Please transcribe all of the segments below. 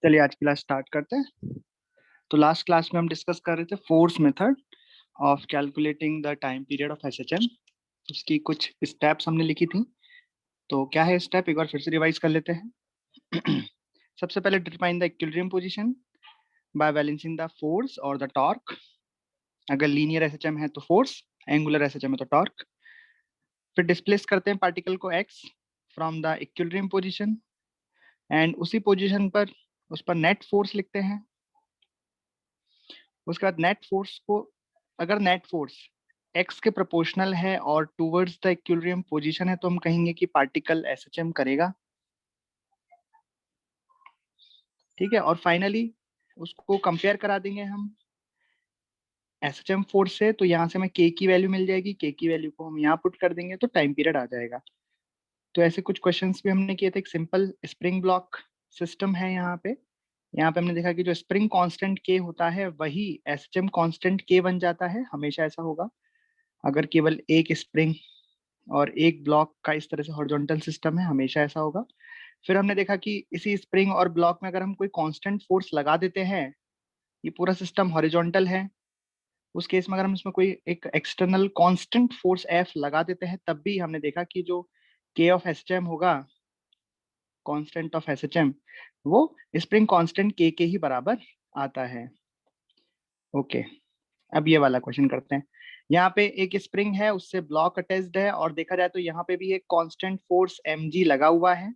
चलिए आज की क्लास स्टार्ट करते हैं। तो लास्ट क्लास में हम डिस्कस कर रहे थे force method of calculating the time period of SHM. उसकी कुछ स्टेप्स हमने लिखी थी। तो क्या है स्टेप, एक बार फिर से रिवाइज कर लेते हैं। सबसे पहले determine the equilibrium position by balancing the force और द टॉर्क। अगर लीनियर एसएचएम है तो फोर्स, एंगुलर एसएचएम है तो टॉर्क। फिर डिस्प्लेस करते हैं पार्टिकल को x from the equilibrium position and उसी पोजीशन पर उस पर नेट फोर्स लिखते हैं। उसके बाद नेट फोर्स को, अगर नेट फोर्स एक्स के प्रोपोर्शनल है और टूवर्ड्स द इक्विलिब्रियम पोजीशन है तो हम कहेंगे कि पार्टिकल एसएचएम करेगा। ठीक है, और फाइनली उसको कंपेयर करा देंगे हम एसएचएम फोर्स से। तो यहाँ से हमें के की वैल्यू मिल जाएगी, के की वैल्यू को हम यहाँ पुट कर देंगे तो टाइम पीरियड आ जाएगा। तो ऐसे कुछ क्वेश्चंस भी हमने किए थे। एक सिंपल स्प्रिंग ब्लॉक सिस्टम है यहाँ पे हमने देखा कि जो स्प्रिंग कांस्टेंट के होता है वही एसएचएम कांस्टेंट के बन जाता है, हमेशा ऐसा होगा अगर केवल एक स्प्रिंग और एक ब्लॉक का इस तरह से हॉरिजॉन्टल सिस्टम है, हमेशा ऐसा होगा। फिर हमने देखा कि इसी स्प्रिंग और ब्लॉक में अगर हम कोई कांस्टेंट फोर्स लगा देते हैं, ये पूरा सिस्टम हॉरिजॉन्टल है, उस केस में अगर हम इसमें कोई एक एक्सटर्नल कांस्टेंट फोर्स एफ लगा देते हैं तब भी हमने देखा कि जो के ऑफ एसएचएम होगा, कांस्टेंट ऑफ एसएचएम, वो स्प्रिंग कांस्टेंट के ही बराबर आता है। ओके, अब ये वाला क्वेश्चन करते हैं। यहाँ पे एक स्प्रिंग है, उससे ब्लॉक अटैच्ड है और देखा जाए तो यहाँ पे भी एक कांस्टेंट फोर्स mg लगा हुआ है।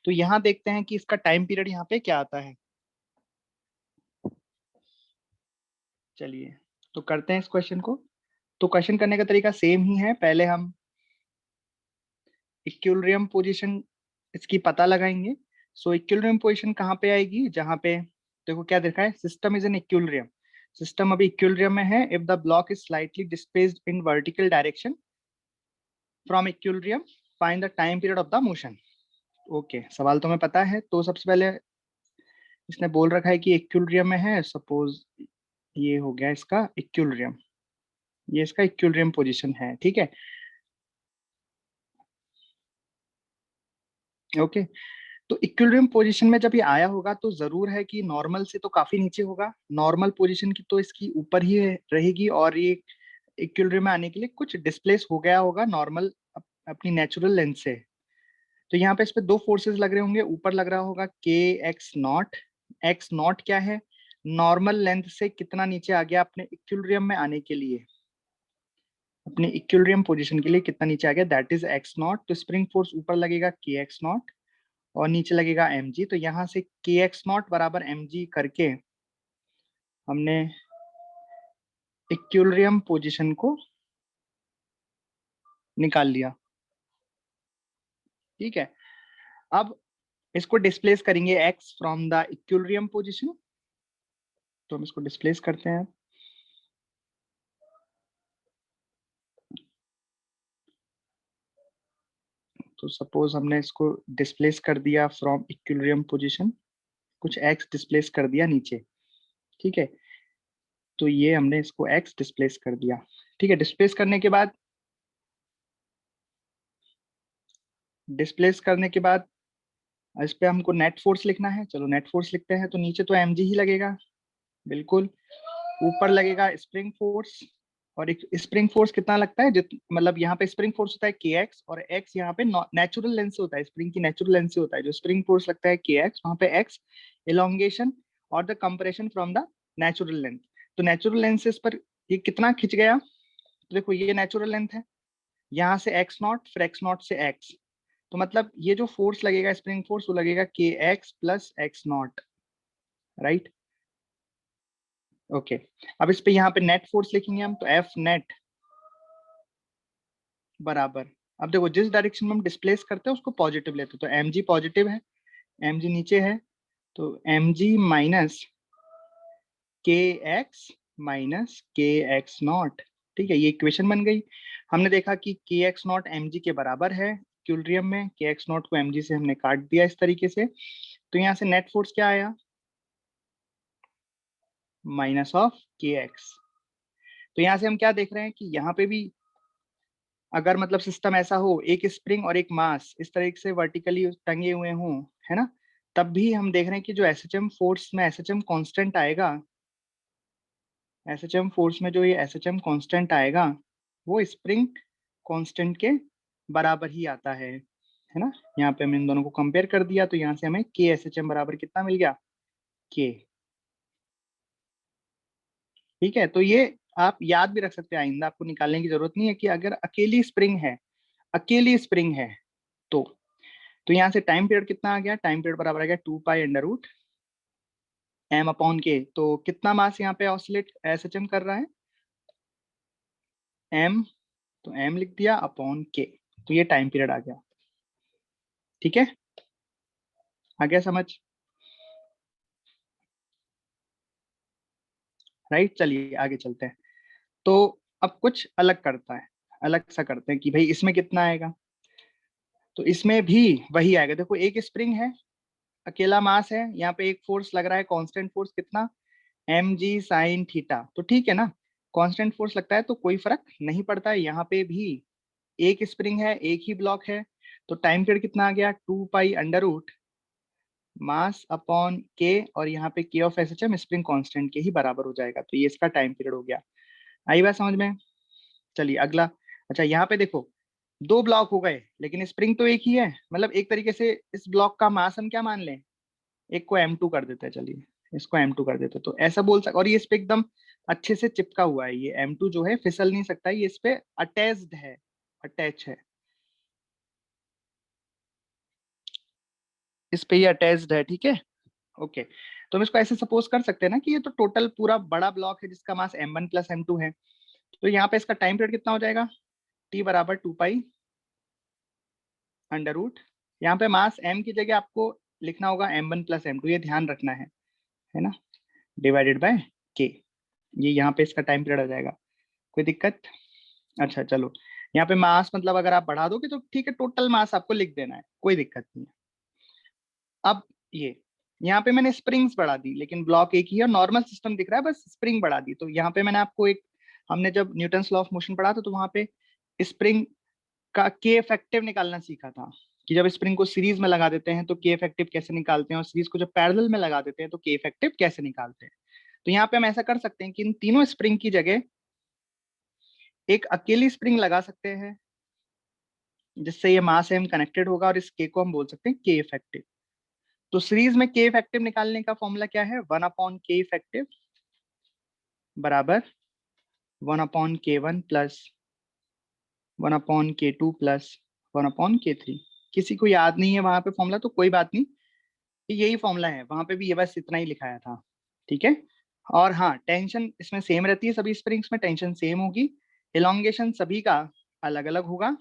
तो यहाँ देखते हैं कि इसका टाइम पीरियड यहाँ पे क्या आता है। चलिए तो करते हैं इस क्वेश्चन को। तो क्वेश्चन करने का तरीका सेम ही है। पहले हम इक्विलिब्रियम पोजीशन इसकी पता लगाएंगे। सो इक्विलिब्रियम पोजीशन कहाँ पे आएगी, जहाँ पे देखो क्या देखा है, system is in equilibrium. System अभी इक्विलिब्रियम में है if the block is slightly displaced in vertical direction from equilibrium, find the time period of the motion. Okay, सवाल तो हमें पता है। तो सबसे पहले इसने बोल रखा है कि इक्विलिब्रियम में है। सपोज ये हो गया इसका इक्विलिब्रियम, ये इसका इक्विलिब्रियम पोजीशन है। ठीक है, ओके। तो इक्विलिब्रियम पोजीशन में जब ये आया होगा तो जरूर है कि नॉर्मल से तो काफी नीचे होगा। नॉर्मल पोजीशन की तो इसकी ऊपर ही रहेगी और ये इक्विलिब्रियम में आने के लिए कुछ डिस्प्लेस हो गया होगा नॉर्मल अपनी नेचुरल लेंथ से। तो यहाँ पे इस पे दो फोर्सेस लग रहे होंगे। ऊपर लग रहा होगा के एक्स नॉट। एक्स नॉट क्या है, नॉर्मल लेंथ से कितना नीचे आ गया अपने इक्विलिब्रियम में आने के लिए, अपने इक्विलिब्रियम पोजीशन के लिए कितना नीचे आ गया, दैट इज एक्स नॉट। तो स्प्रिंग फोर्स ऊपर लगेगा के एक्स नॉट और नीचे लगेगा mg। तो यहाँ से के एक्स नॉट बराबर mg करके हमने इक्विलिब्रियम पोजीशन को निकाल लिया। ठीक है, अब इसको डिस्प्लेस करेंगे x from the equilibrium position. तो हम इसको डिस्प्लेस करते हैं। तो सपोज हमने इसको डिस्प्लेस कर दिया फ्रॉम इक्विलिब्रियम पोजीशन, कुछ x डिस्प्लेस कर दिया नीचे। ठीक है, तो ये हमने इसको x डिस्प्लेस कर दिया। ठीक है, डिस्प्लेस करने के बाद इस पे हमको नेट फोर्स लिखना है। चलो नेट फोर्स लिखते हैं। तो नीचे तो mg ही लगेगा, बिल्कुल। ऊपर लगेगा स्प्रिंग फोर्स, और एक स्प्रिंग फोर्स कितना लगता है, मतलब यहाँ पे स्प्रिंग फोर्स होता है के एक्स और एक्स यहाँ पे नेचुरल लेंथ से होता है, स्प्रिंग की नेचुरल लेंथ से होता है। जो स्प्रिंग फोर्स लगता है के एक्स, वहाँ पे एक्स एलोंगेशन और the compression from the natural length. तो नेचुरल लेंथ से इस पर ये कितना खिंच गया, तो देखो ये नेचुरल लेंथ है, यहाँ से एक्स नॉट, फिर एक्स नॉट से एक्स। तो मतलब ये जो फोर्स लगेगा स्प्रिंग फोर्स, वो लगेगा के x plus x not, right. Okay, अब इस पे यहाँ पे नेट फोर्स लिखेंगे हम। तो एफ नेट बराबर, अब देखो जिस डायरेक्शन में हम डिस्प्लेस करते हैं उसको पॉजिटिव लेते हैं। तो mg पॉजिटिव है, mg नीचे है, तो mg माइनस के एक्स माइनस के एक्स नॉट। ठीक है, ये इक्वेशन बन गई। हमने देखा कि के एक्स नॉट mg के बराबर है इक्विलिब्रियम में। के एक्स नॉट को mg से हमने काट दिया इस तरीके से। तो यहाँ से नेट फोर्स क्या आया, माइनस ऑफ के एक्स। तो यहाँ से हम क्या देख रहे हैं कि यहाँ पे भी अगर मतलब सिस्टम ऐसा हो, एक स्प्रिंग और एक मास इस तरीके से वर्टिकली टंगे हुए हों, है ना, तब भी हम देख रहे हैं कि जो एसएचएम फोर्स में एसएचएम कांस्टेंट आएगा, एसएचएम फोर्स में जो ये एसएचएम कांस्टेंट आएगा वो स्प्रिंग कांस्टेंट के बराबर ही आता है ना। यहाँ पे हमने इन दोनों को कंपेयर कर दिया तो यहाँ से हमें के एसएचएम बराबर कितना मिल गया, के। ठीक है, तो ये आप याद भी रख सकते हैं, आइंदा आपको निकालने की जरूरत नहीं है कि अगर अकेली स्प्रिंग है, अकेली स्प्रिंग है तो यहाँ से टाइम पीरियड कितना आ गया, टाइम पीरियड बराबर आ गया 2 pi under root M upon K. तो कितना मास यहाँ पे ऑसिलेट एसएचएम कर रहा है, एम, तो एम लिख दिया अपॉन के, तो ये टाइम पीरियड आ गया। ठीक है, आ गया समझ, राइट। चलिए आगे चलते हैं। तो अब कुछ अलग करता है, अलग सा करते हैं कि भाई इसमें कितना आएगा। तो इसमें भी वही आएगा, देखो एक स्प्रिंग है, अकेला मास है, यहाँ पे एक फोर्स लग रहा है, कांस्टेंट फोर्स कितना, एम जी साइन थीटा। तो ठीक है ना, कांस्टेंट फोर्स लगता है तो कोई फर्क नहीं पड़ता है। यहाँ पे भी एक स्प्रिंग है, एक ही ब्लॉक है, तो टाइम पीरियड कितना आ गया, 2 pi under root mass upon K, और यहाँ पे K of S H M spring constant के ही बराबर हो जाएगा। तो ये इसका टाइम पीरियड हो गया। आई बात समझ में। चलिए अगला। अच्छा यहाँ पे देखो, दो ब्लॉक हो गए लेकिन स्प्रिंग तो एक ही है, मतलब एक तरीके से इस ब्लॉक का मास हम क्या मान लें, एक को M2 कर देते हैं, चलिए इसको M2 कर देते हैं, तो ऐसा बोल सकते। और ये इस पे एकदम अच्छे से चिपका हुआ है, ये M2 जो है फिसल नहीं सकता, ये इस पे अटैच्ड है, अटैच है, इस पे ये अटैच्ड है। ठीक है, ओके। तो हम इसको ऐसे सपोज कर सकते हैं ना कि ये तो टोटल पूरा बड़ा ब्लॉक है जिसका मास M1 प्लस M2 है। तो यहाँ पे इसका टाइम पीरियड कितना हो जाएगा, T बराबर 2 पाई अंडर रूट, यहाँ पे मास M की जगह आपको लिखना होगा M1 प्लस M2, ये ध्यान रखना है ना, डिवाइडेड बाय के। ये यहाँ पे इसका टाइम पीरियड आ जाएगा, कोई दिक्कत। अच्छा चलो, यहाँ पे मास मतलब अगर आप बढ़ा दोगे तो ठीक है, टोटल मास आपको लिख देना है, कोई दिक्कत नहीं है। अब ये यहाँ पे मैंने स्प्रिंग्स बढ़ा दी लेकिन ब्लॉक एक ही है, नॉर्मल सिस्टम दिख रहा है, बस स्प्रिंग बढ़ा दी। तो यहाँ पे मैंने आपको एक, हमने जब न्यूटन्स लॉ ऑफ मोशन पढ़ा था तो वहां पे स्प्रिंग का के इफेक्टिव निकालना सीखा था, कि जब स्प्रिंग को सीरीज में लगा देते हैं तो के इफेक्टिव कैसे निकालते हैं, और सीरीज को जब पैरेलल में लगा देते हैं तो के इफेक्टिव कैसे निकालते हैं। तो यहाँ पे हम ऐसा कर सकते हैं कि इन तीनों स्प्रिंग की जगह एक अकेली स्प्रिंग लगा सकते हैं, जिससे ये मास एम कनेक्टेड होगा, और इस के को हम बोल सकते हैं के इफेक्टिव। तो सीरीज में के इफेक्टिव निकालने का फॉर्मूला क्या है, 1/K इफेक्टिव बराबर 1/K1 plus 1/K2 plus 1/K3। किसी को याद नहीं है वहां पे फॉर्मूला तो कोई बात नहीं, यही फॉर्मूला है, वहां पे भी ये बस इतना ही लिखाया था। ठीक है, और हाँ टेंशन इसमें सेम रहती है, सभी स्प्रिंग्स में टेंशन सेम होगी, इलोंगेशन सभी का अलग अलग होगा,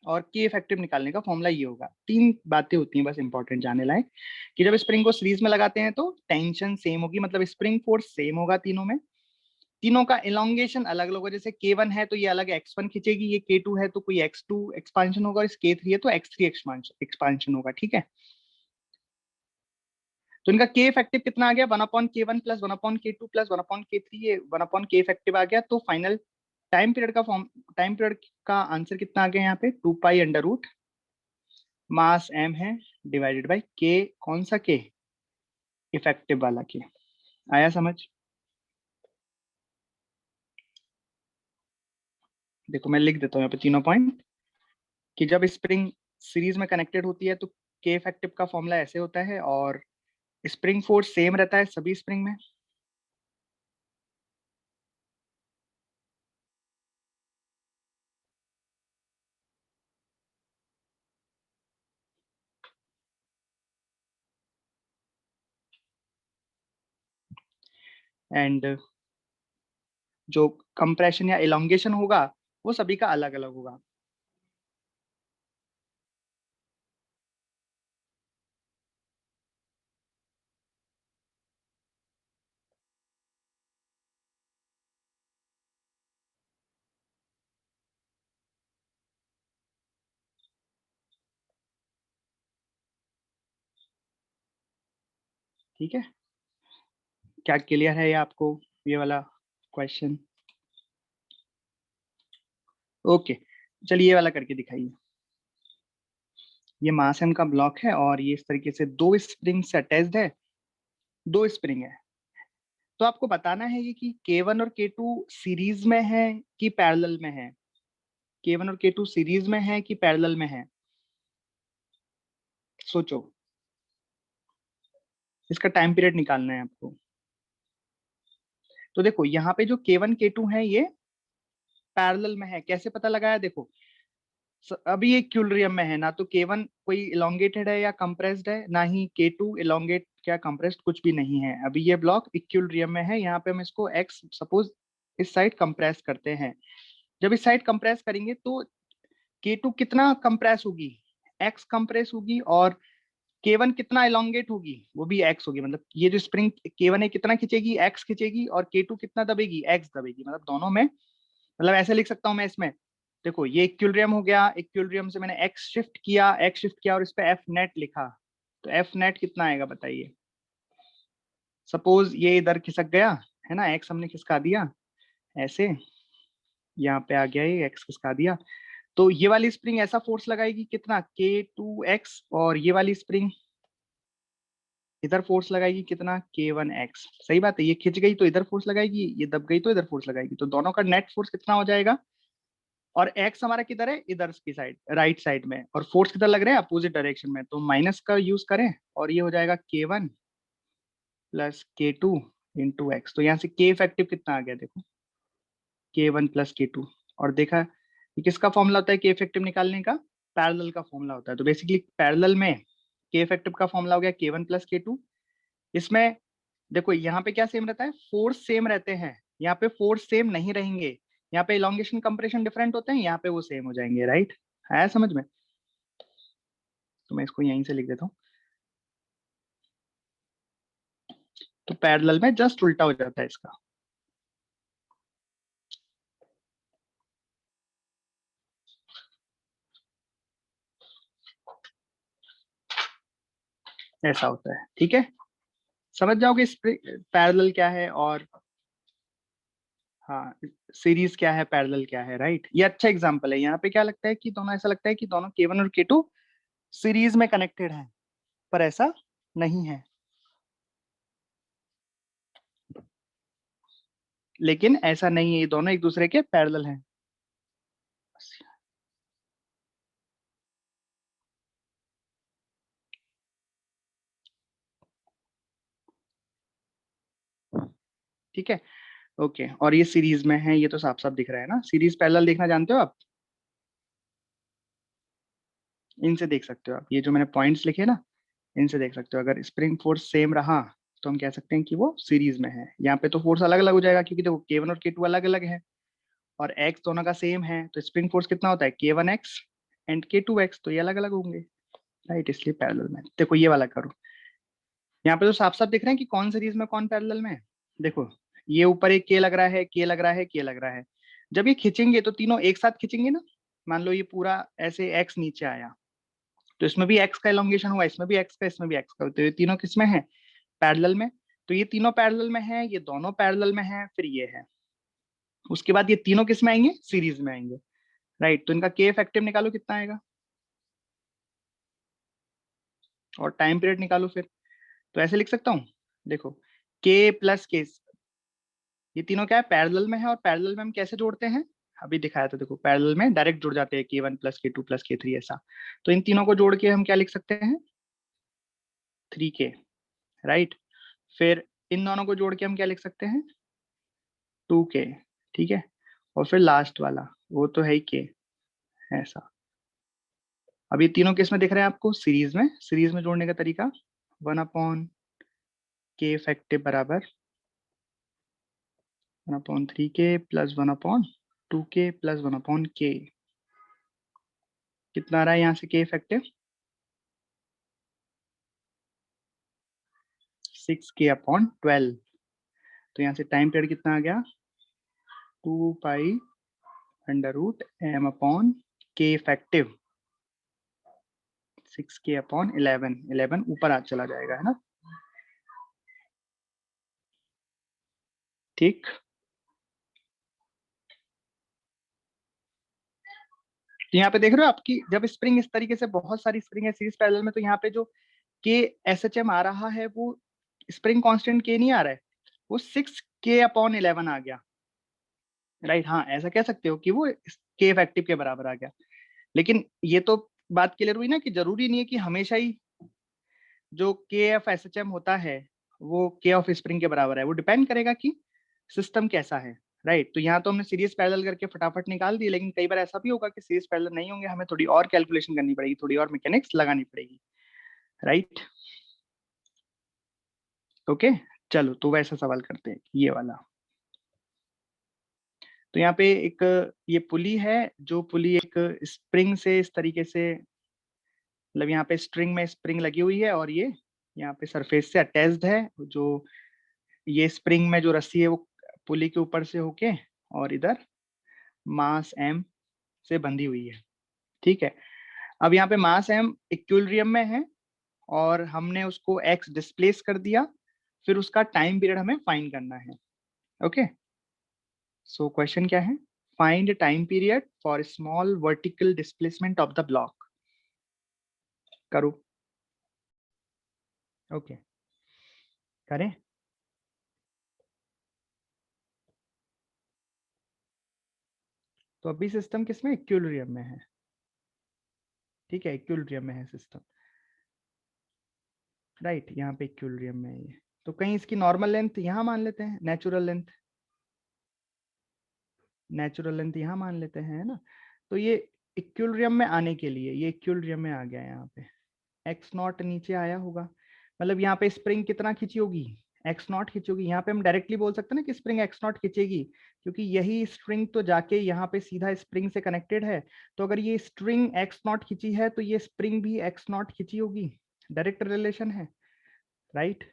और के इफेक्टिव निकालने का फॉर्मूला ये होगा। तीन बातें होती हैं बस इंपॉर्टेंट जाने लायक, कि जब स्प्रिंग को सीरीज में लगाते हैं तो टेंशन सेम होगी, मतलब स्प्रिंग फोर्स सेम होगा तीनों में, तीनों का इलोंगेशन अलग अलग होगा। जैसे K1 है तो ये अलग x1 खींचेगी, ये K2 है तो कोई x2 एक्सपांशन होगा, और इस K3 है तो x3 एक्सपांशन होगा। ठीक है, तो इनका के इफेक्टिव कितना आ गया, 1/K1 plus 1/K2 plus 1/K3, ये 1/K इफेक्टिव आ गया। तो फाइनल टाइम पीरियड का फॉर्म, टाइम पीरियड का आंसर कितना आ गया यहाँ पे, 2 पाई अंडर रूट मास m है डिवाइडेड बाई के, कौन सा के, इफेक्टिव वाला के। आया समझ। देखो मैं लिख देता हूँ यहाँ पे तीनों पॉइंट, कि जब स्प्रिंग सीरीज में कनेक्टेड होती है तो के इफेक्टिव का फॉर्मूला ऐसे होता है, और स्प्रिंग फोर्स सेम रहता है सभी स्प्रिंग में। एंड जो कंप्रेशन या इलोंगेशन होगा वो सभी का अलग अलग होगा। ठीक है, क्या क्लियर है ये आपको, ये वाला क्वेश्चन। ओके, चलिए ये वाला करके दिखाइए। ये मास एम का ब्लॉक है और ये इस तरीके से दो स्प्रिंग से अटैच्ड है, दो स्प्रिंग है। तो आपको बताना है ये कि K1 और K2 सीरीज में है कि पैरेलल में है। K1 और K2 सीरीज में है कि पैरेलल में है, सोचो। इसका टाइम पीरियड निकालना है आपको। तो देखो यहाँ पे जो K1 K2 है ये पैरेलल में है। कैसे पता लगाया? देखो अभी ये इक्विलिब्रियम में है, ना तो K1 कोई इलोंगेटेड है या कंप्रेस्ड है, ना ही K2 इलोंगेट क्या कंप्रेस्ड, कुछ भी नहीं है। अभी ये ब्लॉक इक्विलिब्रियम में है। यहाँ पे हम इसको x सपोज इस साइड कंप्रेस करते हैं। जब इस साइड कंप्रेस करेंगे तो K2 कितना कंप्रेस होगी? x कंप्रेस होगी। और K1 कितना इलोंगेट होगी? वो भी x होगी। मतलब ये जो स्प्रिंग K1 है कितना खींचेगी? x खींचेगी। और K2 कितना दबेगी? x दबेगी। मतलब दोनों में, मतलब ऐसे लिख सकता हूं मैं इसमें। देखो ये इक्विलिब्रियम हो गया, इक्विलिब्रियम से मैंने x शिफ्ट किया और इस पे f नेट लिखा। तो f नेट कितना आएगा बताइए? सपोज ये इधर खिसक गया है ना, x हमने खिसका दिया ऐसे, यहाँ पे आ गया ये x खिसका दिया। तो ये वाली स्प्रिंग ऐसा फोर्स लगाएगी कितना? K2x। और ये वाली स्प्रिंग इधर फोर्स लगाएगी कितना? K1x। सही बात है, ये खिंच गई तो इधर फोर्स लगाएगी, ये दब गई तो इधर फोर्स लगाएगी। तो दोनों का नेट फोर्स कितना हो जाएगा? और x हमारा किधर है? इधर की साइड, राइट साइड में। और फोर्स किधर लग रहे हैं? अपोजिट डायरेक्शन में। तो माइनस का यूज करें और ये हो जाएगा K1 plus K2 into X. तो यहाँ से K इफेक्टिव कितना आ गया? देखो K1 प्लस K2। और देखा ये किसका फॉर्मूला होता है K इफेक्टिव निकालने का? पैरेलल का फॉर्मूला होता है। तो बेसिकली पैरेलल में K इफेक्टिव का फॉर्मूला हो गया K1 प्लस K2। इसमें देखो यहाँ पे क्या सेम रहता है? फोर्स सेम रहते हैं। यहाँ पे फोर्स सेम नहीं रहेंगे। यहाँ पे इलोंगेशन कंप्रेशन डिफरेंट होते हैं, यहाँ पे वो सेम हो जाएंगे। राइट, आया समझ में? तो मैं इसको यहीं से लिख देता हूँ। तो पैरेलल में जस्ट उल्टा हो जाता है इसका। ऐसा होता है, ठीक है। समझ जाओगे पैरेलल क्या है और हाँ सीरीज क्या है, पैरेलल क्या है। राइट, ये अच्छा एग्जांपल है। यहाँ पे क्या लगता है कि दोनों, ऐसा लगता है कि दोनों K1 और K2 सीरीज में कनेक्टेड हैं, पर ऐसा नहीं है। लेकिन ऐसा नहीं है, ये दोनों एक दूसरे के पैरेलल हैं। ठीक है, ओके। और ये सीरीज में है, ये तो साफ साफ दिख रहा है ना। सीरीज पैरेलल देखना जानते हो आप? इनसे देख सकते हो आप, ये जो मैंने पॉइंट्स लिखे ना, इनसे देख सकते हो। अगर स्प्रिंग फोर्स सेम रहा तो हम कह सकते हैं कि वो सीरीज में है। यहाँ पे तो फोर्स अलग अलग हो जाएगा, क्योंकि देखो K1 और K2 अलग अलग है और x दोनों का सेम है। तो स्प्रिंग फोर्स कितना होता है? K1x and K2x। तो ये अलग अलग होंगे। राइट, इसलिए पैरेलल में। देखो ये वाला करो, यहाँ पे तो साफ साफ दिख रहे हैं कि कौन सीरीज में कौन पैरेलल में है। देखो ये ऊपर एक K लग रहा है, K लग रहा है, K लग रहा है। जब ये खींचेंगे तो तीनों एक साथ खींचेंगे ना। मान लो ये पूरा ऐसे x नीचे आया, तो इसमें भी x का इलोंगेशन हुआ, इसमें भी x का, इसमें भी x का। तो ये तीनों किसमें है? पैरेलल में। तो ये तीनों पैरेलल में है, ये दोनों पैरेलल में है, फिर ये है। उसके बाद ये तीनों किस में आएंगे? सीरीज में आएंगे। राइट, तो इनका K इफेक्टिव निकालो कितना आएगा, और टाइम पीरियड निकालो फिर। तो ऐसे लिख सकता हूँ, देखो K प्लस K, ये तीनों क्या है? पैरेलल में है। और पैरेलल में हम कैसे जोड़ते हैं? अभी दिखाया था, देखो पैरेलल में डायरेक्ट जुड़ जाते हैं K1 plus K2 plus K3 ऐसा। तो इन तीनों को जोड़ के हम क्या लिख सकते हैं? 3K। राइट, फिर इन दोनों को जोड़ के हम क्या लिख सकते हैं? 2K। ठीक है, और फिर लास्ट वाला वो तो है ही K। ऐसा। अब ये तीनों किस में दिख रहे हैं आपको? सीरीज में। सीरीज में जोड़ने का तरीका 1/K इफेक्टिव बराबर 1/3K plus 1/2K plus 1/K। कितना आ रहा है यहाँ से K इफेक्टिव? 6K/12। तो यहाँ से टाइम पीरियड कितना आ गया? 2π√m/K effective. 6K/11। 11 ऊपर आ चला जाएगा, है ना। ठीक, तो यहाँ पे देख रहे हो आपकी जब स्प्रिंग इस तरीके से बहुत सारी स्प्रिंग है सीरीज पैरेलल में, तो यहाँ पे जो के एस एच एम आ रहा है वो स्प्रिंग कांस्टेंट के नहीं आ रहा है, वो 6k/11 आ गया, राइट। हाँ, ऐसा कह सकते हो कि वो के इफेक्टिव के बराबर आ गया। लेकिन ये तो बात क्लियर हुई ना कि जरूरी नहीं है कि हमेशा ही जो के एफ एस एच एम होता है वो के ऑफ स्प्रिंग के बराबर है, वो डिपेंड करेगा कि सिस्टम कैसा है, राइट। तो यहाँ तो हमने सीरीज पैरेलल करके फटाफट निकाल दी, लेकिन कई बार ऐसा भी होगा कि सीरीज पैरेलल नहीं होंगे, हमें थोड़ी और कैलकुलेशन करनी पड़ेगी, थोड़ी और मैकेनिक्स लगानी पड़ेगी, राइट। ओके, चलो तो वैसा सवाल करते हैं, ये वाला। तो यहाँ पे एक ये पुली है, जो पुली एक स्प्रिंग से इस तरीके से, मतलब यहाँ पे स्ट्रिंग में स्प्रिंग लगी हुई है और ये यहाँ पे सरफेस से अटैच्ड है, जो ये स्प्रिंग में जो रस्सी है वो पुली के ऊपर से होके और इधर मास m से बंधी हुई है, ठीक है। अब यहाँ पे मास m इक्विलिब्रियम में है और हमने उसको x डिस्प्लेस कर दिया, फिर उसका टाइम पीरियड हमें फाइंड करना है। ओके, सो क्वेश्चन क्या है, find time period for small vertical displacement of the block. करो, ओके, करें। तो अभी सिस्टम किसमें, इक्विलिब्रियम में है, ठीक है, इक्विलिब्रियम में है सिस्टम, राइट। यहाँ पे इक्विलिब्रियम में है ये, तो कहीं इसकी नॉर्मल लेंथ यहाँ मान लेते हैं, नेचुरल लेंथ, नेचुरल लेंथ यहाँ मान लेते हैं, है ना। तो ये इक्विलिब्रियम में आने के लिए ये इक्विलिब्रियम में आ गया, यहाँ पे एक्स नॉट नीचे आया होगा, मतलब यहाँ पे स्प्रिंग कितना खींची होगी, एक्स नॉट खींची होगी। यहाँ पे हम डायरेक्टली बोल सकते हैं ना कि स्प्रिंग एक्स नॉट खींचेगी, क्योंकि यही स्ट्रिंग तो जाके यहाँ पे सीधा स्प्रिंग से कनेक्टेड है। तो अगर ये स्ट्रिंग एक्स नॉट खींची है तो ये स्प्रिंग भी एक्स नॉट खींची होगी, डायरेक्ट रिलेशन है, राइट।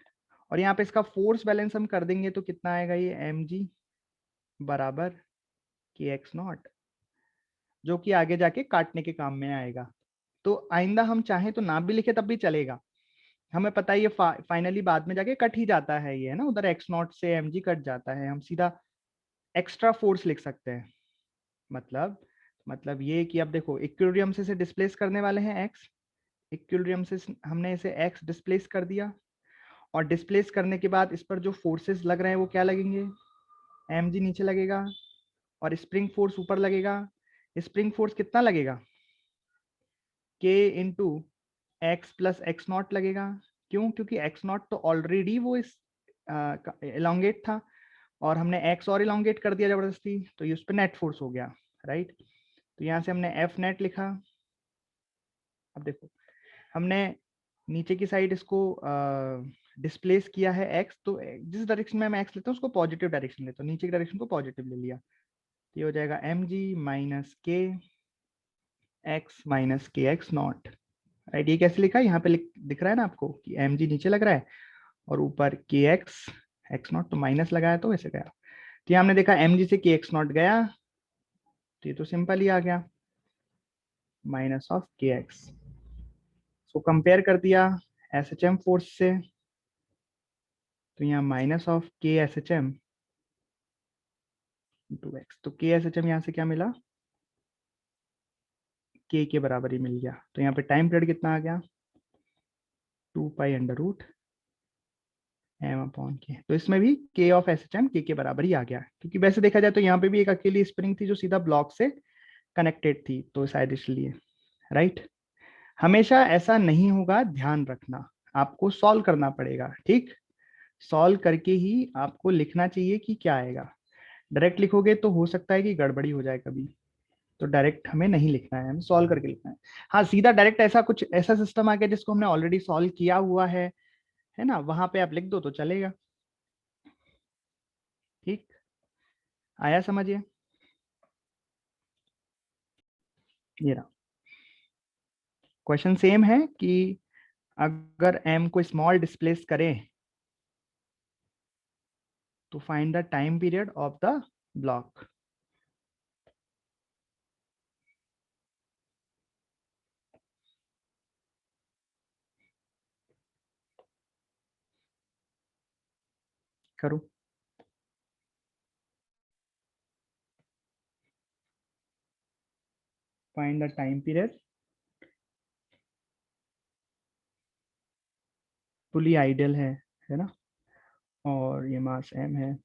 और यहाँ पे इसका फोर्स बैलेंस हम कर देंगे तो कितना आएगा, ये एम जी बराबर के एक्स नॉट, जो कि आगे जाके काटने के काम में आएगा। तो आइंदा हम चाहें तो ना भी लिखे तब भी चलेगा, हमें पता है ये फाइनली बाद में जाके कट ही जाता है, ये है ना, उधर एक्स नॉट से एम जी कट जाता है, हम सीधा एक्स्ट्रा फोर्स लिख सकते हैं। मतलब ये कि अब देखो इक्विलिब्रियम से डिस्प्लेस करने वाले हैं एक्स, इक्विलिब्रियम से हमने इसे एक्स डिस्प्लेस कर दिया, और डिस्प्लेस करने के बाद इस पर जो फोर्सेस लग रहे हैं वो क्या लगेंगे, एम जी नीचे लगेगा और स्प्रिंग फोर्स ऊपर लगेगा। स्प्रिंग फोर्स कितना लगेगा, के into x plus x not लगेगा। क्यों, क्योंकि एक्स नॉट तो ऑलरेडी वो इस एलोंगेट था और हमने एक्स और इलोंगेट कर दिया जबरदस्ती, तो ये उस पर नेट फोर्स हो गया, राइट। तो यहाँ से हमने एफ नेट लिखा। अब देखो हमने नीचे की साइड इसको डिस्प्लेस किया है एक्स, तो जिस डायरेक्शन में मैं एक्स लेता हूँ उसको पॉजिटिव डायरेक्शन लेता हूँ, नीचे की डायरेक्शन को पॉजिटिव ले लिया, तो ये हो जाएगा एम जी माइनस के एक्स माइनस के एक्स नॉट, राइट। ये कैसे लिखा है, यहाँ पे दिख रहा है ना आपको कि एम जी नीचे लग रहा है और ऊपर के एक्स एक्स नॉट, तो माइनस लगाया तो वैसे गया। तो यहाँ हमने देखा एम जी से के एक्स नॉट गया, तो ये तो सिंपल ही आ गया, minus of K X. So compare कर दिया एस एच एम फोर्स से, तो यहाँ minus of K S H M into X, तो के एस एच एम यहाँ से क्या मिला, के बराबर ही मिल गया। तो यहाँ पे टाइम पीरियड कितना आ गया, 2 pi under root M upon K. तो इसमें भी के ऑफ एस एच एम के बराबर ही आ गया, क्योंकि वैसे देखा जाए तो यहाँ पे भी एक अकेली स्प्रिंग थी जो सीधा ब्लॉक से कनेक्टेड थी, तो शायद इसलिए, राइट। हमेशा ऐसा नहीं होगा, ध्यान रखना, आपको सॉल्व करना पड़ेगा, ठीक। सॉल्व करके ही आपको लिखना चाहिए कि क्या आएगा, डायरेक्ट लिखोगे तो हो सकता है कि गड़बड़ी हो जाए कभी, तो डायरेक्ट हमें नहीं लिखना है, हमें सॉल्व करके लिखना है। हाँ, सीधा डायरेक्ट ऐसा कुछ ऐसा सिस्टम आ गया जिसको हमने ऑलरेडी सॉल्व किया हुआ है ना, वहां पे आप लिख दो तो चलेगा, ठीक। आया समझिए, ये रहा क्वेश्चन, सेम है कि अगर m को स्मॉल डिस्प्लेस करें तो find the time period of the block. करो, find the time period fully ideal है ना, और ये मास m है।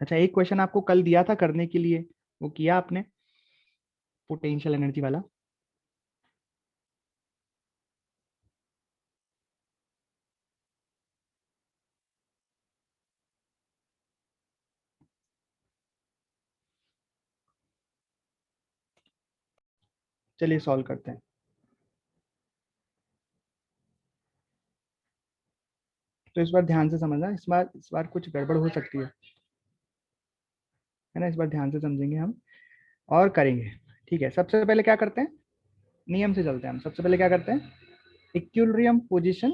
अच्छा, एक क्वेश्चन आपको कल दिया था करने के लिए, वो किया आपने, पोटेंशियल एनर्जी वाला? चलिए सॉल्व करते हैं। तो इस बार ध्यान से समझना, इस बार कुछ गड़बड़ हो सकती है ना, इस बार ध्यान से समझेंगे हम और करेंगे। ठीक है, सबसे पहले क्या करते हैं, नियम से चलते हैं हम। सबसे पहले क्या करते हैं, इक्विलिब्रियम पोजीशन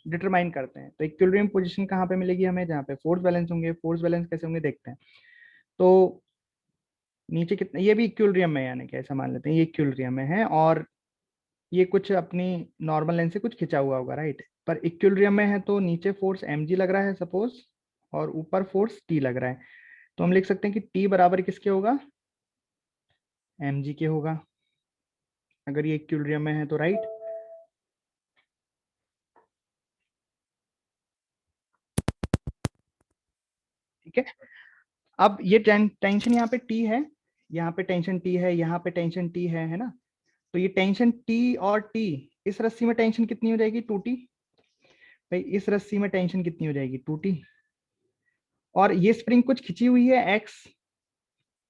डिटरमाइन करते हैं। तो इक्विलिब्रियम पोजीशन कहाँ पे मिलेगी हमें, जहाँ पे फोर्स बैलेंस होंगे। फोर्स बैलेंस कैसे होंगे देखते हैं। तो नीचे कितना, ये भी इक्विलिब्रियम में, यानी कि ऐसा मान लेते हैं ये इक्विलिब्रियम में है, और ये कुछ अपनी नॉर्मल लेंथ से कुछ खिंचा हुआ होगा, राइट। पर इक्विलिब्रियम में है तो नीचे फोर्स mg लग रहा है सपोज, और ऊपर फोर्स t लग रहा है। तो हम लिख सकते हैं कि t बराबर किसके होगा, mg के होगा, अगर ये इक्विलिब्रियम में है तो, राइट। ठीक है, अब ये टेंशन यहाँ पे t है, यहाँ पे टेंशन t है, यहाँ पे टेंशन t है ना। तो ये टेंशन t और t, इस रस्सी में टेंशन कितनी हो जाएगी, 2t। भाई इस रस्सी में टेंशन कितनी हो जाएगी, 2t। और ये स्प्रिंग कुछ खिंची हुई है,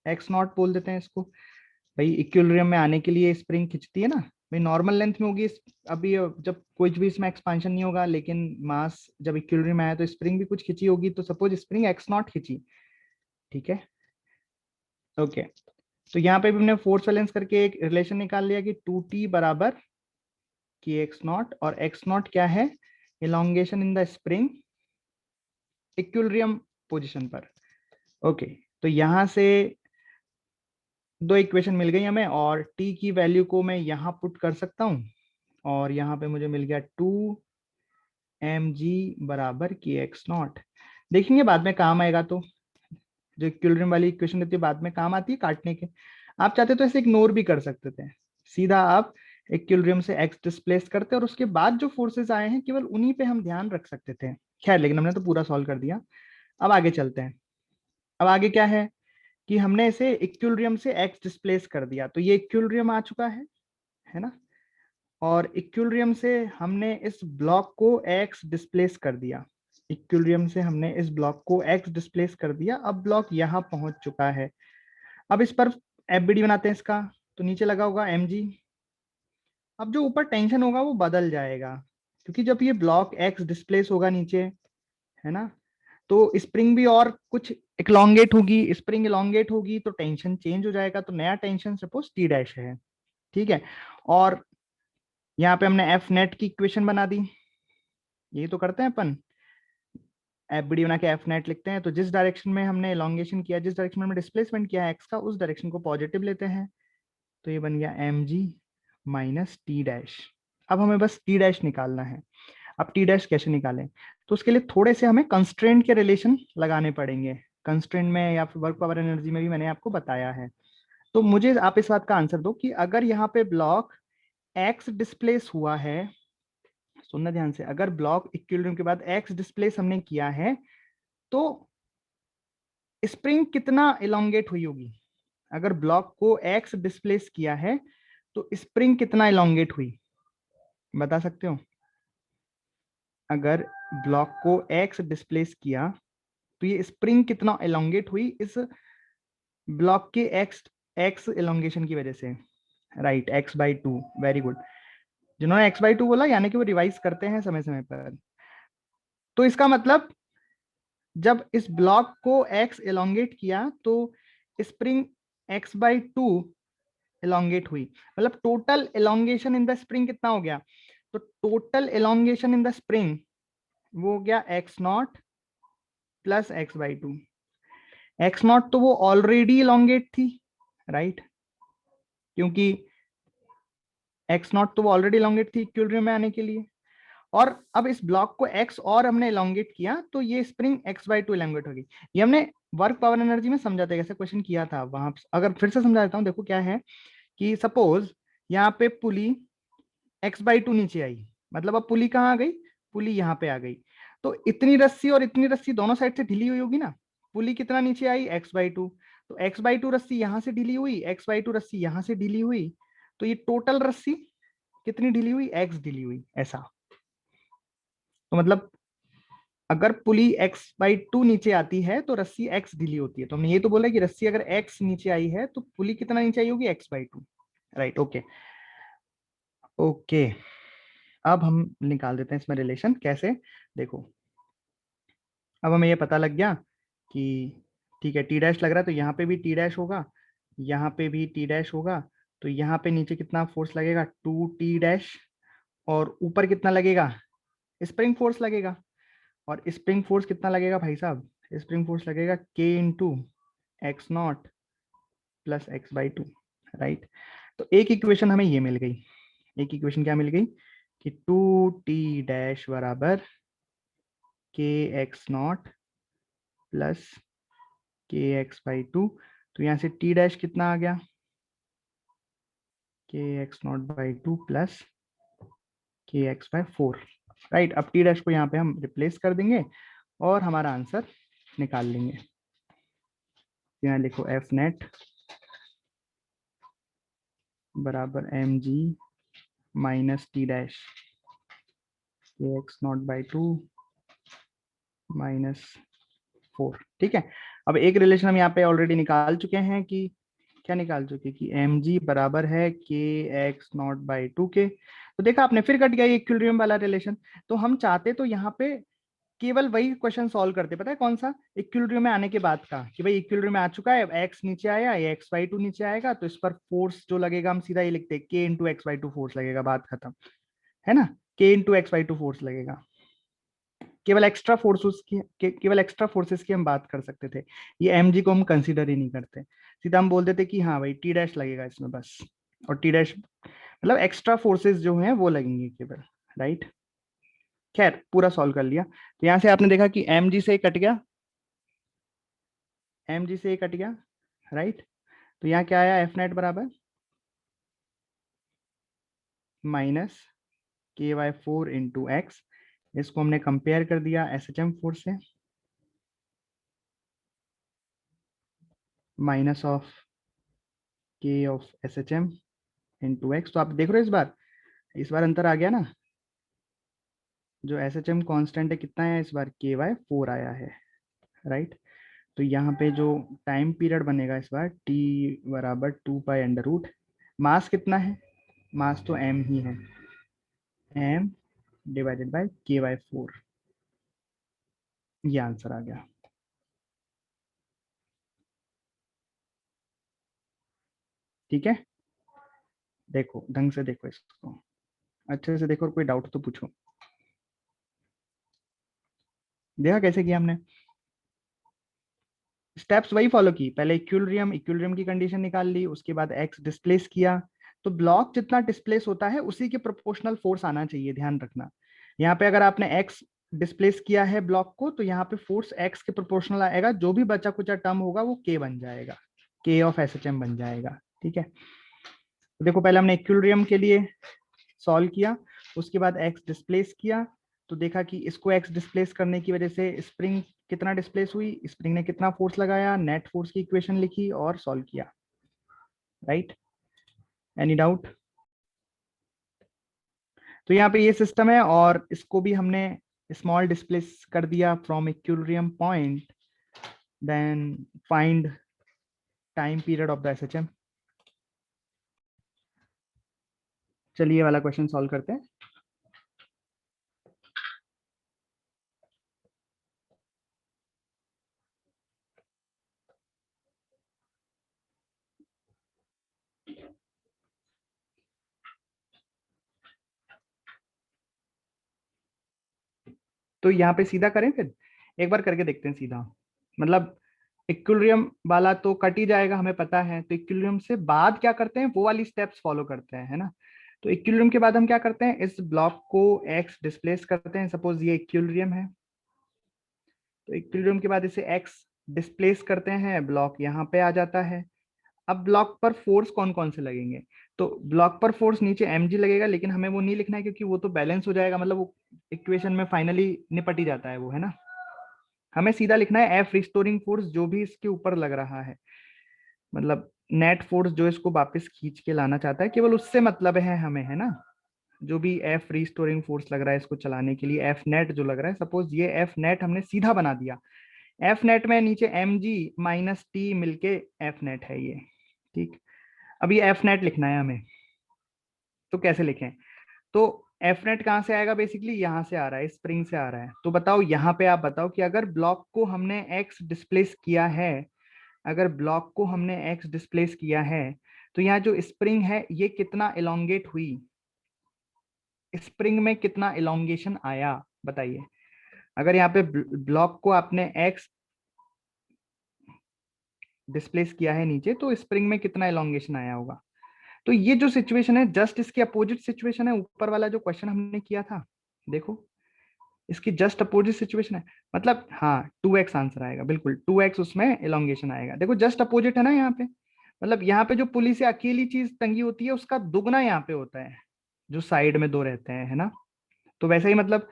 एक्स नॉट बोल देते हैं इसको। भाई इक्विलिब्रियम में आने के लिए स्प्रिंग खिंचती है ना, भाई नॉर्मल लेंथ में होगी अभी, जब कोई भी इसमें एक्सपांशन नहीं होगा, लेकिन मास जब इक्विलिब्रियम में आया तो स्प्रिंग भी कुछ खिंची होगी। तो सपोज स्प्रिंग एक्स नॉट खिंची, ठीक है, ओके। तो यहाँ पे भी हमने फोर्स बैलेंस करके एक रिलेशन निकाल लिया कि 2t बराबर की एक्स नॉट, और एक्स नॉट क्या है, elongation in the spring equilibrium position पर। ओके, तो यहां से दो इक्वेशन मिल गई हमें, और t की वैल्यू को मैं यहां पुट कर सकता हूं, और यहाँ पे मुझे मिल गया 2mg बराबर की एक्स नॉट। देखेंगे बाद में काम आएगा, तो जो इक्विलिब्रियम वाली इक्वेशन रहती है बाद में काम आती है काटने के। आप चाहते तो ऐसे इग्नोर भी कर सकते थे, सीधा आप इक्विलिब्रियम से एक्स डिस्प्लेस करते और उसके बाद जो फोर्सेस आए हैं केवल उन्हीं पे हम ध्यान रख सकते थे। खैर, लेकिन हमने तो पूरा सॉल्व कर दिया। अब आगे चलते हैं। अब आगे क्या है कि हमने इसे इक्विलिब्रियम से एक्स डिस्प्लेस कर दिया, तो ये इक्विलिब्रियम आ चुका है ना। और इक्विलिब्रियम से हमने इस ब्लॉक को एक्स डिस्प्लेस कर दिया, इक्विलिब्रियम से हमने इस ब्लॉक को एक्स डिस्प्लेस कर दिया। अब ब्लॉक यहाँ पहुंच चुका है। अब इस पर एफबीडी बनाते हैं इसका, तो नीचे लगा होगा mg। अब जो ऊपर टेंशन होगा वो बदल जाएगा, क्योंकि जब ये ब्लॉक एक्स डिस्प्लेस होगा नीचे, है ना, तो स्प्रिंग भी और कुछ इलोंगेट होगी। स्प्रिंग इलोंगेट होगी तो टेंशन चेंज हो जाएगा, तो नया टेंशन सपोज टी डैश है, ठीक है। और यहाँ पे हमने एफ नेट की इक्वेशन बना दी, यही तो करते हैं अपन, एफ बी डी बना के एफ नेट लिखते हैं। तो जिस डायरेक्शन में हमने इलोंगेशन किया, जिस डायरेक्शन में हमने डिस्प्लेसमेंट किया है एक्स का, उस डायरेक्शन को पॉजिटिव लेते हैं। तो ये बन गया M G minus T dash. अब हमें बस टी डैश निकालना है। अब टी डैश कैसे निकालें, तो उसके लिए थोड़े से हमें कंस्ट्रेंट के रिलेशन लगाने पड़ेंगे। कंस्ट्रेंट में या फिर वर्क पावर एनर्जी में भी मैंने आपको बताया है। तो मुझे आप इस बात का आंसर दो कि अगर यहाँ पे ब्लॉक एक्स डिस्प्लेस हुआ है, सुनना ध्यान से, अगर ब्लॉक इक्विलिब्रियम के बाद एक्स डिस्प्लेस हमने किया है, तो स्प्रिंग कितना इलोंगेट हुई होगी। अगर ब्लॉक को एक्स डिस्प्लेस किया है तो स्प्रिंग कितना इलोंगेट हुई, बता सकते हो। अगर ब्लॉक को एक्स डिस्प्लेस किया तो ये स्प्रिंग कितना इलोंगेट हुई इस ब्लॉक के एक्स एक्स इलोंगेशन की वजह से, राइट, x/2। वेरी गुड, जिन्होंने x/2 बोला यानी कि वो रिवाइज करते हैं समय समय पर। तो इसका मतलब जब इस ब्लॉक को x इलोंगेट किया तो स्प्रिंग x/2 इलोंगेट हुई, मतलब total elongation in the spring कितना हो गया। तो total elongation in the spring वो हो गया x not plus x/2। X not तो वो ऑलरेडी इलोंगेट थी, राइट, क्योंकि एक्स नॉट तो वो ऑलरेडी इलोंगेट थी इक्विलिब्रियम में आने के लिए। और अब इस ब्लॉक को x और हमने एलोंगेट किया तो ये स्प्रिंग x/2 एलोंगेट होगी। ये हमने वर्क पावर एनर्जी में समझा था, कैसे क्वेश्चन किया था वहां। अगर फिर से समझा देता हूँ, देखो क्या है कि सपोज यहाँ पे पुली x/2 नीचे आई, मतलब अब पुली कहाँ आ गई, पुली यहाँ पे आ गई। तो इतनी रस्सी और इतनी रस्सी दोनों साइड से ढीली हुई होगी ना। पुली कितना नीचे आई, x/2, तो x/2 रस्सी यहाँ से ढीली हुई, x/2 रस्सी यहाँ से ढीली हुई, तो ये टोटल रस्सी कितनी ढीली हुई, x ढीली हुई ऐसा। तो मतलब अगर पुली x/2 नीचे आती है तो रस्सी x ढीली होती है। तो हमने ये तो बोला कि रस्सी अगर x नीचे आई है तो पुली कितना नीचे आई होगी, x/2। Right, okay okay. अब हम निकाल देते हैं इसमें रिलेशन, कैसे, देखो अब हमें ये पता लग गया कि ठीक है टी डैश लग रहा है, तो यहाँ पे भी टी डैश होगा, यहाँ पे भी टी डैश होगा। तो यहाँ पे नीचे कितना फोर्स लगेगा, 2t डैश, और ऊपर कितना लगेगा, स्प्रिंग फोर्स लगेगा। और स्प्रिंग फोर्स कितना लगेगा भाई साहब, स्प्रिंग फोर्स लगेगा k into x not plus x/2। Right, तो एक इक्वेशन हमें ये मिल गई। एक इक्वेशन क्या मिल गई कि 2t डैश बराबर k x not plus k x/2। तो यहाँ से t डैश कितना आ गया, k x naught by 2 plus k x/4। Right, अब t डैश को यहाँ पे हम रिप्लेस कर देंगे और हमारा आंसर निकाल लेंगे। यहाँ लिखो एफ नेट बराबर M G minus T dash K X naught by 2 minus 4। ठीक है, अब एक रिलेशन हम यहाँ पे ऑलरेडी निकाल चुके हैं कि क्या निकाल चुके कि एम जी बराबर है के एक्स नॉट बाई 2 के। तो देखा आपने, फिर कट गया ये इक्विलिब्रियम वाला रिलेशन। तो हम चाहते तो यहाँ पे केवल वही क्वेश्चन सॉल्व करते, पता है कौन सा, इक्विलिब्रियम में आने के बाद का, कि भाई इक्विलिब्रियम में आ चुका है, एक्स नीचे आया, ये x/2 नीचे आएगा, तो इस पर फोर्स जो लगेगा हम सीधा ये लिखते हैं k इंटू x/2 फोर्स लगेगा, बात खत्म है ना। k इंटू x/2 फोर्स लगेगा। केवल एक्स्ट्रा फोर्सेस की केवल एक्स्ट्रा फोर्सेस की हम बात कर सकते थे, ये mg को हम कंसीडर ही नहीं करते। सीधा हम बोल देते कि हाँ भाई टी डैश लगेगा इसमें बस, और टी डैश मतलब एक्स्ट्रा फोर्सेस जो हैं वो लगेंगे केवल। राइट, खैर पूरा सॉल्व कर लिया। तो यहां से आपने देखा कि mg से कट गया, mg से कट गया। राइट, तो यहाँ क्या आया, एफ नेट बराबर माइनस k/4 इंटू एक्स। इसको हमने कंपेयर कर दिया SHM फोर्स से, minus of k of SHM into X. तो आप देख रहे हो इस बार अंतर आ गया ना, जो SHM कांस्टेंट है कितना है इस बार, k/4 आया है। राइट, तो यहाँ पे जो टाइम पीरियड बनेगा इस बार t बराबर 2 पाई अंडर रूट, मास कितना है, मास तो m ही है, m डिवाइडेड बाय k/4। ये आंसर आ गया। ठीक है, देखो ढंग से देखो इसको, अच्छे से देखो और कोई डाउट तो पूछो। देखा कैसे किया हमने, स्टेप्स वही फॉलो की, पहले इक्विलिब्रियम की कंडीशन निकाल ली, उसके बाद एक्स डिस्प्लेस किया। तो ब्लॉक जितना डिस्प्लेस होता है उसी के प्रोपोर्शनल फोर्स आना चाहिए, ध्यान रखना। यहाँ पे अगर आपने एक्स डिस्प्लेस किया है ब्लॉक को, तो यहाँ पे फोर्स एक्स के प्रोपोर्शनल आएगा, जो भी बचा कुचा टर्म होगा वो के बन जाएगा, के ऑफ SHM बन जाएगा। ठीक है, तो देखो पहले हमने इक्विलिब्रियम के लिए सॉल्व किया, उसके बाद एक्स डिस्प्लेस किया, तो देखा कि इसको एक्स डिस्प्लेस करने की वजह से स्प्रिंग कितना डिस्प्लेस हुई, स्प्रिंग ने कितना फोर्स लगाया, नेट फोर्स की इक्वेशन लिखी और सॉल्व किया। Right, any doubt. तो यहाँ पे ये सिस्टम है, और इसको भी हमने स्मॉल डिस्प्लेस कर दिया from equilibrium point, then find time period of the SHM। चलिए वाला क्वेश्चन सॉल्व करते हैं। तो यहाँ पे सीधा करें, फिर एक बार करके देखते हैं सीधा, मतलब इक्विलिब्रियम वाला तो कट ही जाएगा हमें पता है, तो इक्विलिब्रियम से बाद क्या करते हैं वो वाली स्टेप्स फॉलो करते हैं, है ना। तो इक्विलिब्रियम के बाद हम क्या करते हैं, इस ब्लॉक को x डिस्प्लेस करते हैं, सपोज ये इक्विलिब्रियम है, तो इक्विलिब्रियम के बाद इसे x डिस्प्लेस करते हैं, ब्लॉक यहाँ पे आ जाता है। अब ब्लॉक पर फोर्स कौन कौन से लगेंगे, तो ब्लॉक पर फोर्स नीचे mg लगेगा, लेकिन हमें वो नहीं लिखना है क्योंकि वो तो बैलेंस हो जाएगा, मतलब वो इक्वेशन में फाइनली निपट ही जाता है वो, है ना। हमें सीधा लिखना है एफ रिस्टोरिंग फोर्स जो भी इसके ऊपर लग रहा है, मतलब नेट फोर्स जो इसको वापस खींच के लाना चाहता है, केवल उससे मतलब है हमें, है ना। जो भी एफ रिस्टोरिंग फोर्स लग रहा है इसको चलाने के लिए, एफ नेट जो लग रहा है, सपोज ये एफ नेट हमने सीधा बना दिया, एफ नेट में नीचे एम जी माइनस टी मिलके एफ नेट है ये, ठीक। अब ये एफ नेट लिखना है हमें, तो कैसे लिखें, तो एफ नेट कहां से आएगा, बेसिकली यहां से आ रहा है, स्प्रिंग से आ रहा है। तो बताओ यहाँ पे, आप बताओ कि अगर ब्लॉक को हमने एक्स डिस्प्लेस किया है, अगर ब्लॉक को हमने एक्स डिस्प्लेस किया है, तो यहाँ जो स्प्रिंग है ये कितना इलोंगेट हुई, स्प्रिंग में कितना इलोंगेशन आया, बताइए। अगर यहाँ पे ब्लॉक को आपने एक्स डिस्प्लेस किया है नीचे, तो स्प्रिंग में कितना इलोंगेशन आया होगा। तो ये जो सिचुएशन है जस्ट इसके अपोजिट सिचुएशन है ऊपर वाला जो क्वेश्चन हमने किया था, देखो इसकी जस्ट अपोजिट सिचुएशन है, मतलब हाँ 2x आंसर आएगा, बिल्कुल 2x उसमें इलोंगेशन आएगा। देखो जस्ट अपोजिट है ना यहाँ पे, मतलब यहाँ पे जो पुली से अकेली चीज तंगी होती है उसका दुगना यहाँ पे होता है, जो साइड में दो रहते हैं, है ना। तो वैसे ही मतलब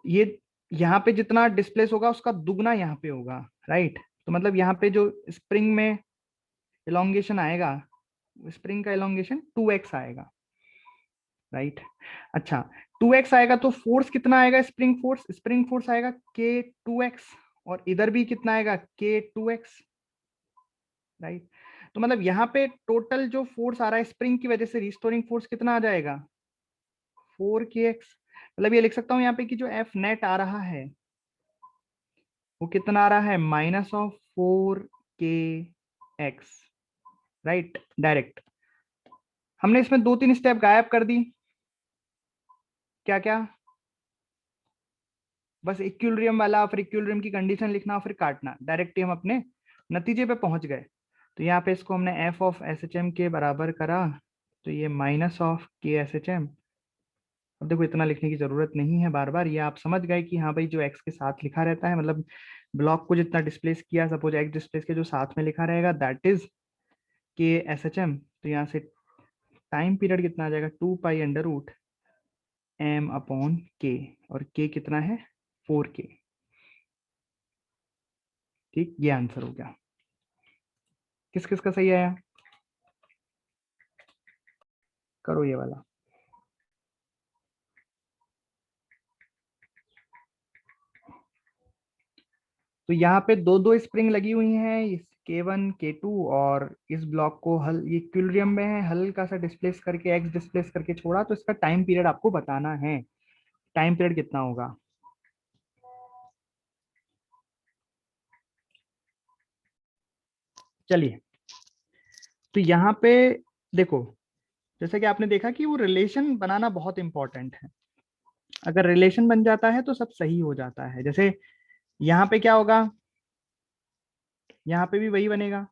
ये यहाँ पे जितना डिस्प्लेस होगा उसका दुगना यहाँ पे होगा, राइट। तो मतलब यहाँ पे जो स्प्रिंग में इलोंगेशन आएगा, स्प्रिंग का इलोंगेशन 2x आएगा, राइट। अच्छा 2x आएगा तो फोर्स कितना आएगा, स्प्रिंग फोर्स आएगा k2x, और इधर भी कितना आएगा k2x, राइट। तो मतलब यहाँ पे टोटल जो फोर्स आ रहा है स्प्रिंग की वजह से, रिस्टोरिंग फोर्स कितना आ जाएगा 4kx। मतलब ये लिख सकता हूँ यहाँ पे कि जो एफ नेट आ रहा है वो कितना आ रहा है, -4kx, राइट, डायरेक्ट। हमने इसमें 2-3 स्टेप गायब कर दी, क्या क्या, बस इक्विलिब्रियम वाला, फिर इक्विलिब्रियम की कंडीशन लिखना, फिर काटना, डायरेक्ट ही हम अपने नतीजे पे पहुंच गए। तो यहाँ पे इसको हमने F of S H M के बराबर करा, तो ये -के एस एच एम। अब देखो इतना लिखने की जरूरत नहीं है बार बार, ये आप समझ गए कि हाँ भाई जो एक्स के साथ लिखा रहता है, मतलब ब्लॉक को जितना डिस्प्लेस किया, सपोज एक्स डिस्प्लेस के जो साथ में लिखा रहेगा दैट इज के एस एच एम। तो यहाँ से टाइम पीरियड कितना आ जाएगा, 2π√m/k, और k कितना है 4k, ठीक। ये आंसर हो गया। किस किस का सही आया, करो ये वाला। तो यहाँ पे दो दो स्प्रिंग लगी हुई हैं, इस K1 K2, और इस ब्लॉक को हल ये इक्विलिब्रियम में है, हल्का सा डिस्प्लेस करके एक्स डिस्प्लेस करके छोड़ा, तो इसका टाइम पीरियड आपको बताना है, टाइम पीरियड कितना होगा। चलिए, तो यहाँ पे देखो, जैसे कि आपने देखा कि वो रिलेशन बनाना बहुत इंपॉर्टेंट है, अगर रिलेशन बन जाता है तो सब सही हो जाता है। जैसे यहाँ पे क्या होगा, यहाँ पे भी वही बनेगा,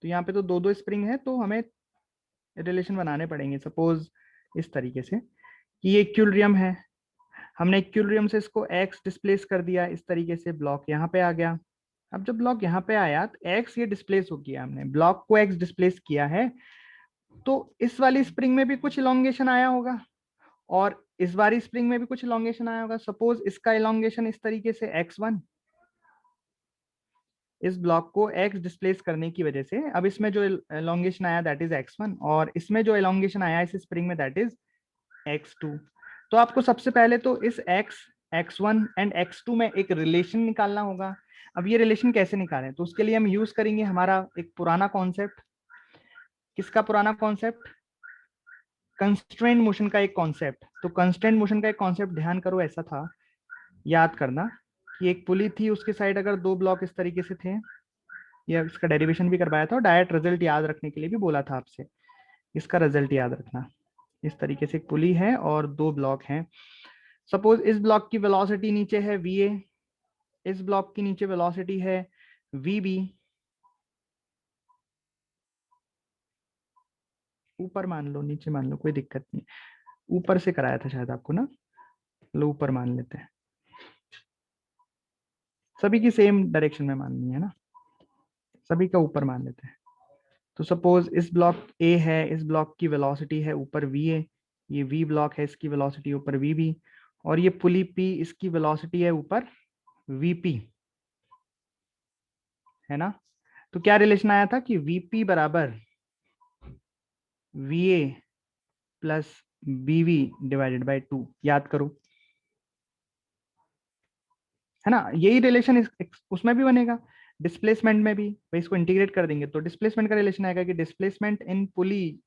तो यहाँ पे तो दो दो स्प्रिंग है, तो हमें रिलेशन बनाने पड़ेंगे, सपोज इस तरीके से कि ये इक्विलिब्रियम है, हमने इक्विलिब्रियम से इसको x डिस्प्लेस कर दिया, इस तरीके से ब्लॉक यहाँ पे आ गया। अब जब ब्लॉक यहाँ पे आया तो x ये डिस्प्लेस हो गया, हमने ब्लॉक को x डिस्प्लेस किया है, तो इस वाली स्प्रिंग में भी कुछ इलोंगेशन आया होगा, और इस वाली स्प्रिंग में भी कुछ इलोंगेशन आया होगा। सपोज इसका इलोंगेशन इस तरीके से x1, इस ब्लॉक को x डिस्प्लेस करने की वजह से अब इसमें जो इलोंगेशन आया दैट इज x1, और इसमें जो इलोंगेशन आया इस स्प्रिंग में दैट इज x2। तो आपको सबसे पहले तो इस x1 एंड x2 में एक रिलेशन निकालना होगा। अब ये रिलेशन कैसे निकालें, तो उसके लिए हम यूज करेंगे हमारा एक पुराना कॉन्सेप्ट। किसका पुराना कॉन्सेप्ट, कंस्ट्रेंट मोशन का एक कॉन्सेप्ट। तो कंस्ट्रेंट मोशन का एक कॉन्सेप्ट ध्यान करो ऐसा था, याद करना कि एक पुली थी, उसके साइड अगर दो ब्लॉक इस तरीके से थे, या इसका डेरिवेशन भी करवाया था और डायरेक्ट रिजल्ट याद रखने के लिए भी बोला था आपसे, इसका रिजल्ट याद रखना। इस तरीके से एक पुली है और दो ब्लॉक हैं, सपोज इस ब्लॉक की वेलोसिटी नीचे है va, इस ब्लॉक की नीचे वेलोसिटी है vb, ऊपर मान लो नीचे मान लो कोई दिक्कत नहीं, ऊपर से कराया था शायद आपको ना, लो ऊपर मान लेते हैं, सभी की सेम डायरेक्शन में माननी है ना, सभी का ऊपर मान लेते हैं। तो सपोज इस ब्लॉक ए है, इस ब्लॉक की वेलोसिटी है ऊपर वी ए, ये वी ब्लॉक है, इसकी वेलोसिटी ऊपर वी बी, और ये पुली पी, इसकी वेलोसिटी है ऊपर वी पी, है ना। तो क्या रिलेशन आया था कि वीपी बराबर वी ए प्लस बीवी डिवाइडेड बाय 2, याद करो, है ना। यही रिलेशन उसमें भी बनेगा, डिस्प्लेसमेंट में भी, भाई इसको इंटीग्रेट कर देंगे तो डिस्प्लेसमेंट का रिलेशन आएगा कि displacement in pulley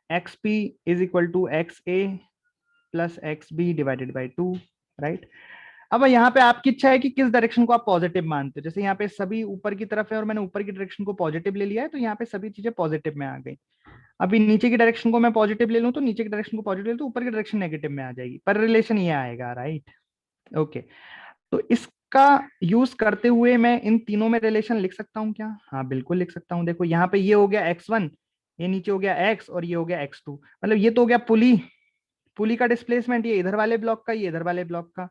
X P is equal to X A plus X B divided by 2, right. अब यहाँ पे आपकी इच्छा है कि किस डायरेक्शन को आप पॉजिटिव मानते हो, जैसे यहाँ पे सभी ऊपर की तरफ है और मैंने ऊपर की डायरेक्शन को पॉजिटिव ले लिया है, तो यहाँ पे सभी चीजें पॉजिटिव में आ गई। अभी नीचे की डायरेक्शन को मैं पॉजिटिव ले लूं तो नीचे की डायरेक्शन को पॉजिटिव ले तो ऊपर की डायरेक्शन नेगेटिव में आ जाएगी, पर रिलेशन ये आएगा, राइट। ओके, तो इसका यूज करते हुए मैं इन तीनों में रिलेशन लिख सकता हूँ क्या? हाँ बिल्कुल लिख सकता हूँ। देखो यहाँ पे ये हो गया x1, ये नीचे हो गया x, और ये हो गया x2, मतलब ये तो हो गया पुली, पुली का डिस्प्लेसमेंट, ये इधर वाले ब्लॉक का, ये इधर वाले ब्लॉक का।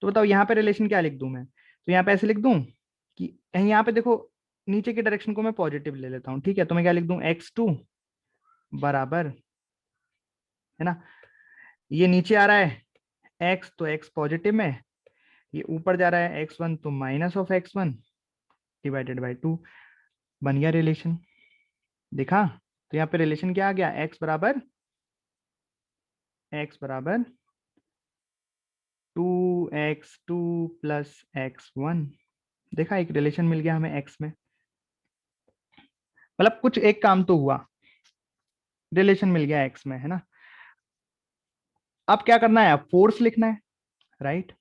तो बताओ यहाँ पे रिलेशन क्या लिख दूं मैं? तो यहाँ पे ऐसे लिख दूं कि यहाँ पे देखो नीचे की डायरेक्शन को मैं पॉजिटिव ले लेता हूँ, ठीक है। तो मैं क्या लिख दूं, x2 बराबर, है ना, ये नीचे आ रहा है x, तो x पॉजिटिव में, ये ऊपर जा रहा है x1, तो minus of x1 divided by 2, बन गया रिलेशन। देखा, तो यहाँ पे रिलेशन क्या आ गया, x बराबर 2x2 प्लस x1। देखा, एक रिलेशन मिल गया हमें x में, मतलब कुछ एक काम तो हुआ, रिलेशन मिल गया x में, है ना। अब क्या करना है, अब फोर्स लिखना है, राइट।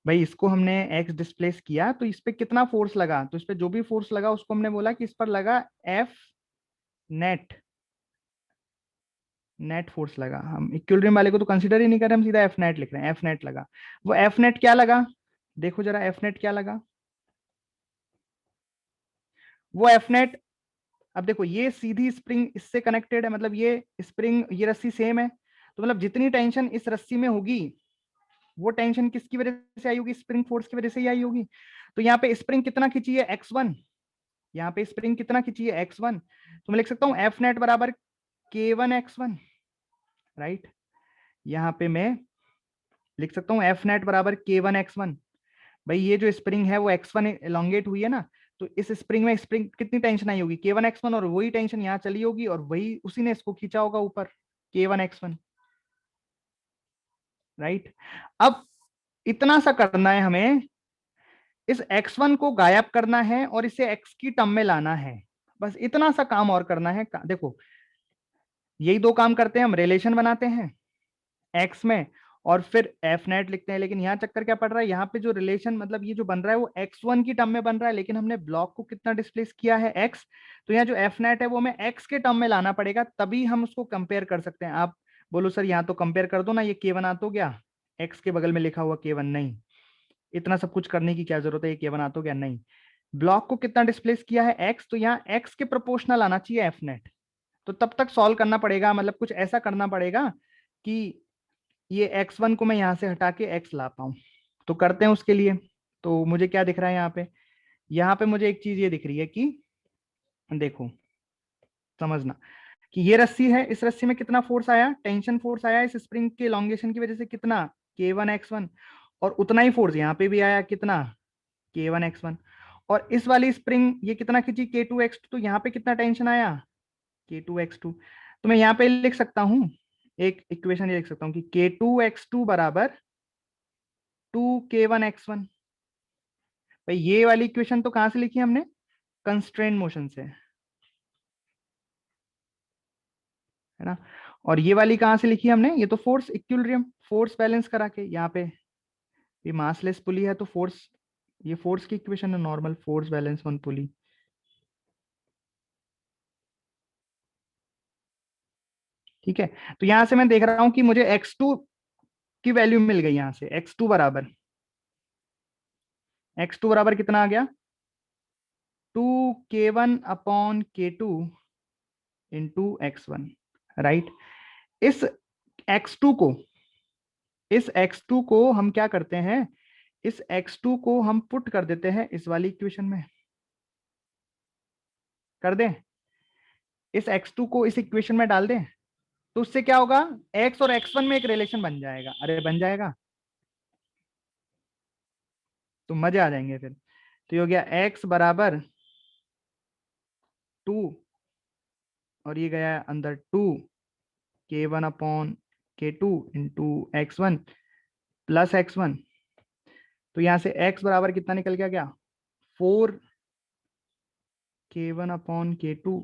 भाई इसको हमने x डिस्प्लेस किया तो इस पे कितना फोर्स लगा, तो इस पे जो भी फोर्स लगा उसको हमने बोला कि इस पर लगा F नेट, नेट फोर्स लगा। हम इक्विलिब्रियम वाले को तो कंसीडर ही नहीं कर रहे, हम सीधा F नेट लिख रहे हैं, F नेट लगा। वो F नेट क्या लगा, देखो जरा F नेट क्या लगा, वो F नेट, अब देखो ये सीधी स्प्रिंग इससे कनेक्टेड है, मतलब ये स्प्रिंग, ये रस्सी सेम है, तो मतलब जितनी टेंशन इस रस्सी में होगी वो टेंशन किसकी वजह से आई होगी, स्प्रिंग फोर्स की वजह से ही आई होगी। तो यहाँ पे स्प्रिंग कितना खींची है, x1, यहाँ पे स्प्रिंग कितना खींची है, x1, तो मैं लिख सकता हूँ F नेट बराबर K1x1, राइट। यहाँ पे मैं लिख सकता हूँ F नेट बराबर K1x1। भाई ये जो स्प्रिंग है वो x1 एलोंगेट हुई है ना, तो इस स्प्रिंग में स्प्रिंग कितनी टेंशन आई होगी, K1x1, और वही टेंशन यहाँ चली होगी और वही उसी ने इसको खींचा होगा ऊपर, K1x1, राइट। अब इतना सा करना है हमें, इस x1 को गायब करना है और इसे x की टर्म में लाना है, बस इतना सा काम और करना है। देखो यही दो काम करते हैं हम, रिलेशन बनाते हैं x में और फिर एफ नेट लिखते हैं, लेकिन यहाँ चक्कर क्या पड़ रहा है, यहाँ पे जो रिलेशन मतलब ये जो बन रहा है वो x1 की टर्म में बन रहा है, लेकिन हमने ब्लॉक को कितना डिस्प्लेस किया है, x। तो यहाँ जो एफ नेट है वो हमें x के टर्म में लाना पड़ेगा, तभी हम उसको कंपेयर कर सकते हैं। आप बोलो सर यहाँ तो कंपेयर कर दो ना, ये K1 आ तो गया, x के बगल में लिखा हुआ K1, नहीं, इतना सब कुछ करने की क्या जरूरत है, ये K1 आ तो गया, नहीं। ब्लॉक को कितना डिस्प्लेस किया है, x, तो यहाँ x के प्रोपोर्शनल आना चाहिए एफ नेट। तो तब तक सॉल्व करना पड़ेगा, मतलब कुछ ऐसा करना पड़ेगा कि ये x1 को मैं यहां से हटा के x ला पाऊं। तो करते हैं उसके लिए। तो मुझे क्या दिख रहा है यहाँ पे मुझे एक चीज ये दिख रही है कि देखो, समझना कि ये रस्सी है, इस रस्सी में कितना फोर्स आया, टेंशन फोर्स आया इस स्प्रिंग के एलोंगेशन की वजह से, कितना, K1x1, और उतना ही फोर्स यहाँ पे भी आया, कितना, K1x1। और इस वाली स्प्रिंग ये कितना खींची, K2x2, तो यहाँ पे कितना टेंशन आया, K2x2। तो मैं यहाँ पे लिख सकता हूँ, एक इक्वेशन ये लिख सकता हूँ कि K2x2 बराबर 2K1x1। भाई ये वाली इक्वेशन तो कहां से लिखी हमने, कंस्ट्रेन मोशन से, है ना। और ये वाली कहां से लिखी हमने, ये तो फोर्स इक्विलिब्रियम, फोर्स बैलेंस करा के, यहाँ पे ये मासलेस पुली है तो फोर्स, ये फोर्स की इक्वेशन है, नॉर्मल फोर्स बैलेंस ऑन पुली। ठीक है, तो यहां से मैं देख रहा हूं कि मुझे x2 की वैल्यू मिल गई, यहां से x2 बराबर x2 बराबर कितना आ गया, 2k1/k2 इंटू x1, राइट। इस x2 को इस x2 को हम क्या करते हैं, इस x2 को हम पुट कर देते हैं इस वाली इक्वेशन में, कर दें, इस x2 को इस इक्वेशन में डाल दें, तो उससे क्या होगा, x और x1 में एक रिलेशन बन जाएगा। अरे बन जाएगा तो मजे आ जाएंगे फिर। तो ये हो गया x बराबर 2 और ये गया अंदर 2k1/k2 into x1 plus x1। तो यहां से x बराबर कितना निकल गया, 4k1/k2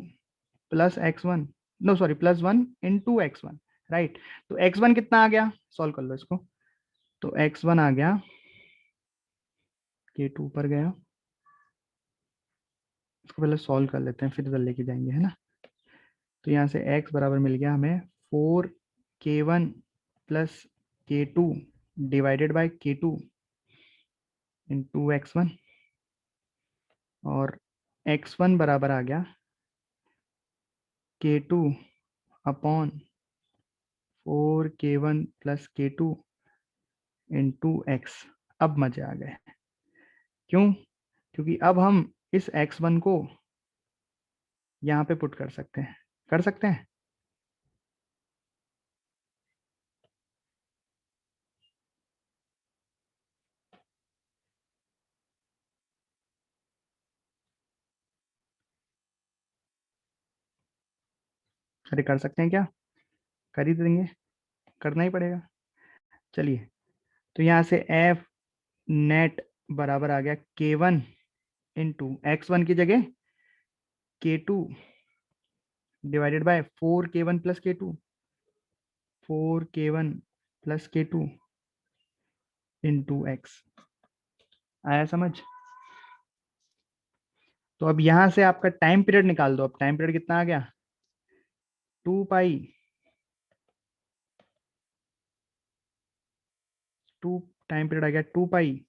plus x1, no sorry plus 1 into x1, right. तो x1 कितना आ गया, सॉल्व कर लो इसको। तो x1 आ गया, k2 पर गया, इसको पहले सॉल्व कर लेते हैं फिर इधर लेके जाएंगे, है ना। तो यहाँ से x बराबर मिल गया हमें 4k1 plus k2 divided by k2 into x1, और x1 बराबर आ गया k2 upon 4k1 plus k2 into x। अब मजे आ गए, क्यों, क्योंकि अब हम इस x1 को यहाँ पे पुट कर सकते हैं, कर सकते हैं। अरे कर सकते हैं क्या, कर ही देंगे, करना ही पड़ेगा। चलिए, तो यहाँ से एफ नेट बराबर आ गया k1 इंटू x1 की जगह k2 divided by 4k1 plus k2, 4k1 plus k2 into x। आया समझ। तो अब यहां से आपका टाइम पीरियड निकाल दो। अब टाइम पीरियड कितना आ गया, 2 पाई, 2 टाइम पीरियड आ गया 2 पाई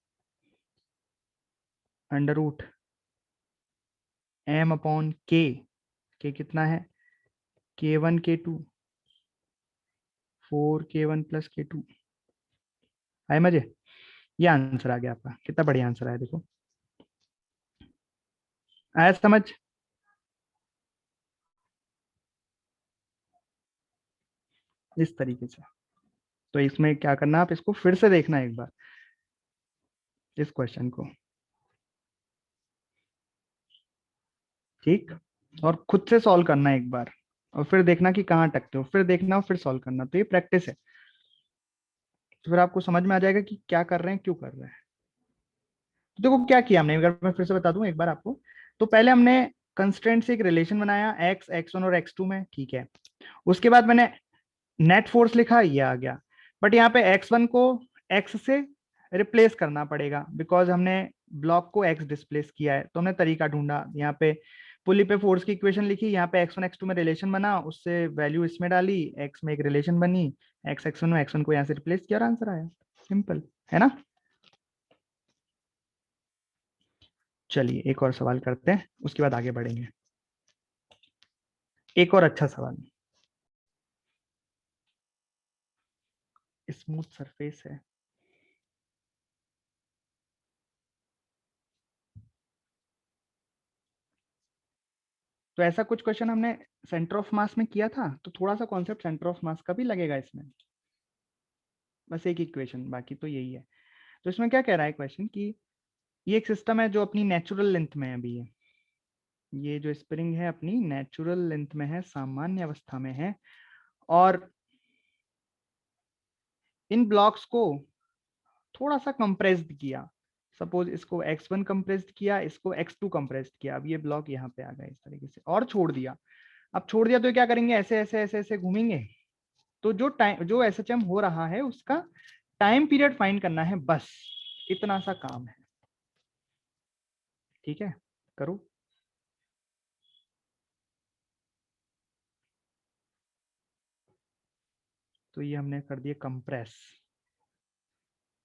अंडर रूट m/k। कितना है, k1 k2 4k1 plus k2। आए मजे, ये आंसर आ गया आपका, कितना बढ़िया आंसर आया देखो, आया समझ। इस तरीके से। तो इसमें क्या करना, आप इसको फिर से देखना एक बार, इस क्वेश्चन को, ठीक, और खुद से सॉल्व करना एक बार, और फिर देखना कि कहाँ अटकते हो, फिर देखना और फिर सॉल्व करना। तो ये प्रैक्टिस है, तो फिर आपको समझ में आ जाएगा कि क्या कर रहे हैं, क्यों कर रहे हैं। तो देखो क्या किया हमने, अगर मैं फिर से बता दूं एक बार आपको। तो पहले हमने कंस्ट्रेंट से एक रिलेशन बनाया, एक्स, x1 और x2 में, ठीक है। उसके बाद मैंने नेट फोर्स लिखा, ये आ गया। बट यहाँ पे x1 को x से रिप्लेस करना पड़ेगा, बिकॉज हमने ब्लॉक को x डिस्प्लेस किया है। तो हमने तरीका ढूंढा, यहाँ पे पुली पे फोर्स की इक्वेशन लिखी, यहाँ पे x1 x2 में रिलेशन बना, उससे वैल्यू इसमें डाली, x में एक रिलेशन बनी, x x1 में x1 को यहाँ से रिप्लेस किया और आंसर आया, सिंपल है ना। चलिए एक और सवाल करते हैं, उसके बाद आगे बढ़ेंगे। एक और अच्छा सवाल, स्मूथ सरफेस है। तो ऐसा कुछ क्वेश्चन हमने सेंटर ऑफ मास में किया था, तो थोड़ा सा कॉन्सेप्ट सेंटर ऑफ मास का भी लगेगा इसमें, बस एक इक्वेशन, बाकी तो यही है। तो इसमें क्या कह रहा है क्वेश्चन कि ये एक सिस्टम है जो अपनी नेचुरल लेंथ में है अभी है, ये जो स्प्रिंग है अपनी नेचुरल लेंथ में है, सामान्य अवस्था में है, और इन ब्लॉक्स को थोड़ा सा कंप्रेस्ड किया। सपोज इसको x1 कंप्रेस्ड किया, इसको x2 कंप्रेस्ड किया, अब ये ब्लॉक यहाँ पे आ गए इस तरीके से, और छोड़ दिया। अब छोड़ दिया तो क्या करेंगे, ऐसे ऐसे ऐसे ऐसे घूमेंगे। तो जो टाइम, जो एसएचएम हो रहा है उसका टाइम पीरियड फाइंड करना है, बस इतना सा काम है, ठीक है, करो। तो ये हमने कर दिया कंप्रेस,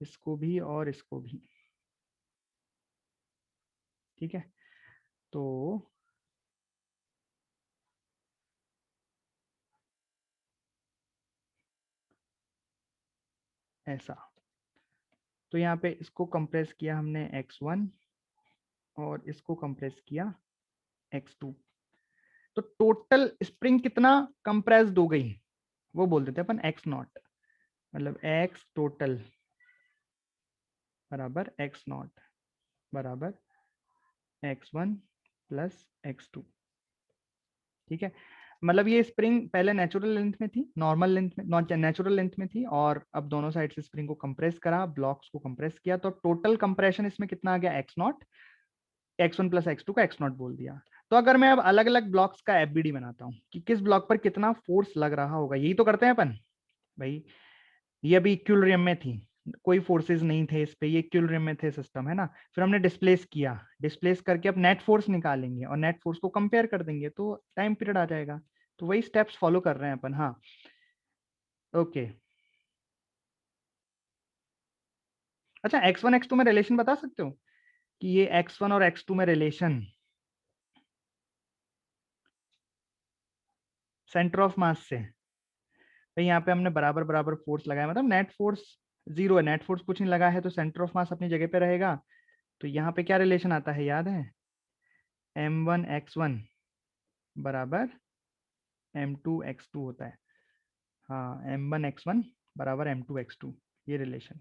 इसको भी और इसको भी। ठीक है, तो ऐसा, तो यहाँ पे इसको कंप्रेस किया हमने x1 और इसको कंप्रेस किया x2, तो टोटल स्प्रिंग कितना कंप्रेस्ड हो गई वो बोल देते हैं अपन x नॉट, मतलब x टोटल बराबर x नॉट बराबर x1 प्लस x2। ठीक है, मतलब ये स्प्रिंग पहले नेचुरल लेंथ में थी, नॉर्मल लेंथ में, नॉट नेचुरल लेंथ में थी, और अब दोनों साइड से स्प्रिंग को कंप्रेस करा, ब्लॉक्स को कंप्रेस किया, तो टोटल कंप्रेशन इसमें कितना आ गया x not, x1 plus x2 का x नॉट बोल दिया। तो अगर मैं अब अलग अलग ब्लॉक्स का एफबीडी बनाता हूँ कि किस ब्लॉक पर कितना फोर्स लग रहा होगा, यही तो करते हैं अपन भाई। ये अभी इक्विलिब्रियम में थी, कोई फोर्सेस नहीं थे इस पे, ये इक्विलिब्रियम में थे सिस्टम, है ना। फिर हमने डिस्प्लेस किया, डिस्प्लेस करके अब नेट फोर्स निकालेंगे और नेट फोर्स को कंपेयर कर देंगे तो टाइम पीरियड आ जाएगा। तो वही स्टेप्स फॉलो कर रहे हैं अपन। हाँ, ओके। अच्छा, x1 x2 में रिलेशन बता सकते हो कि ये x1 और x2 में रिलेशन सेंटर ऑफ मास से, भाई यहाँ पे हमने बराबर बराबर फोर्स लगाया, मतलब नेट फोर्स जीरो है, नेट फोर्स कुछ नहीं लगा है, तो सेंटर ऑफ मास अपनी जगह पे रहेगा। तो यहाँ पे क्या रिलेशन आता है, याद है, m1x1 बराबर m2x2 होता है। हाँ, m1x1 बराबर m2x2, ये रिलेशन,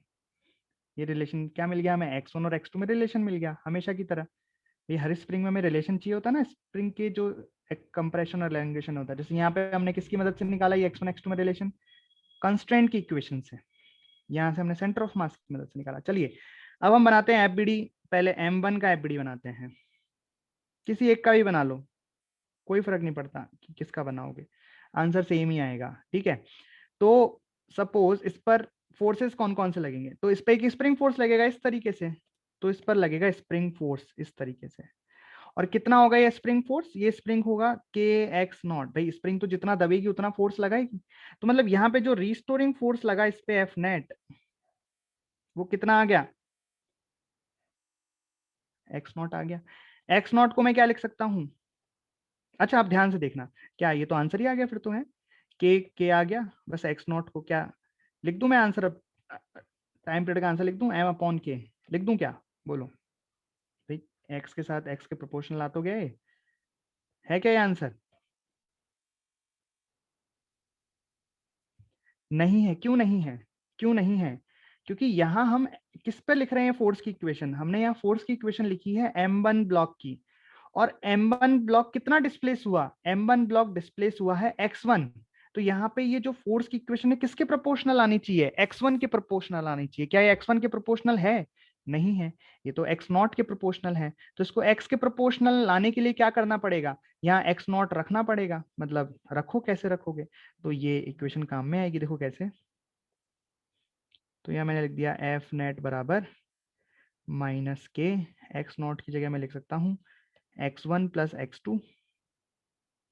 ये रिलेशन क्या मिल गया हमें, x1 और x2 में रिलेशन मिल गया हमेशा की तरह। ये हर स्प्रिंग में हमें रिलेशन चाहिए होता है ना, स्प्रिंग के जो कंप्रेशन और एलंगेशन होता है। जैसे यहाँ पे हमने किसकी मदद से निकाला ये x1 x2 में रिलेशन, कंस्ट्रेंट की इक्वेशन से, यहाँ से हमने सेंटर ऑफ मास की मदद से निकाला। चलिए अब हम बनाते हैं एफबीडी, पहले m1 का एफबीडी बनाते हैं, किसी एक का भी बना लो, कोई फर्क नहीं पड़ता कि किसका बनाओगे, आंसर सेम ही आएगा। ठीक है, तो सपोज इस पर फोर्सेस कौन कौन से लगेंगे, तो इस पर एक स्प्रिंग फोर्स लगेगा इस तरीके से, तो इस पर लगेगा स्प्रिंग फोर्स इस तरीके से। और कितना होगा ये स्प्रिंग फोर्स, ये स्प्रिंग होगा के एक्स नॉट, भाई स्प्रिंग तो जितना दबेगी उतना फोर्स लगाएगी, तो मतलब यहाँ पे जो रिस्टोरिंग फोर्स लगा इस पे एफ नेट, वो कितना आ गया, एक्स नॉट आ गया। एक्स नॉट को मैं क्या लिख सकता हूँ, अच्छा आप ध्यान से देखना, क्या ये तो आंसर ही आ गया फिर तो है, के आ गया, बस एक्स नॉट को क्या लिख दूं मैं आंसर, अब टाइम पीरियड का आंसर लिख दूं, एम अपॉन के लिख दूं क्या, बोलो भाई, एक्स के साथ एक्स के प्रोपोर्शनल आ तो गए, है क्या ये आंसर, नहीं है, क्यों नहीं है, क्यों नहीं है, क्योंकि यहाँ हम किस पे लिख रहे हैं, फोर्स की इक्वेशन, हमने यहाँ फोर्स की इक्वेशन लिखी है m1 ब्लॉक की, और m1 ब्लॉक कितना डिस्प्लेस हुआ, m1 ब्लॉक डिस्प्लेस हुआ है x1, तो यहाँ पे ये जो फोर्स की इक्वेशन है किसके प्रोपोर्शनल आनी चाहिए, x1 के प्रोपोर्शनल आनी चाहिए, क्या ये x1 के प्रोपोर्शनल है, नहीं है, ये तो x नॉट के प्रोपोर्शनल है, तो इसको x के प्रोपोर्शनल लाने के लिए क्या करना पड़ेगा, यहाँ x नॉट रखना पड़ेगा, मतलब रखो, कैसे रखोगे, तो ये इक्वेशन काम में आएगी, देखो कैसे, तो यहाँ मैंने लिख दिया एफ नेट बराबर माइनस के, एक्स नॉट की जगह मैं लिख सकता हूँ x1 प्लस x2,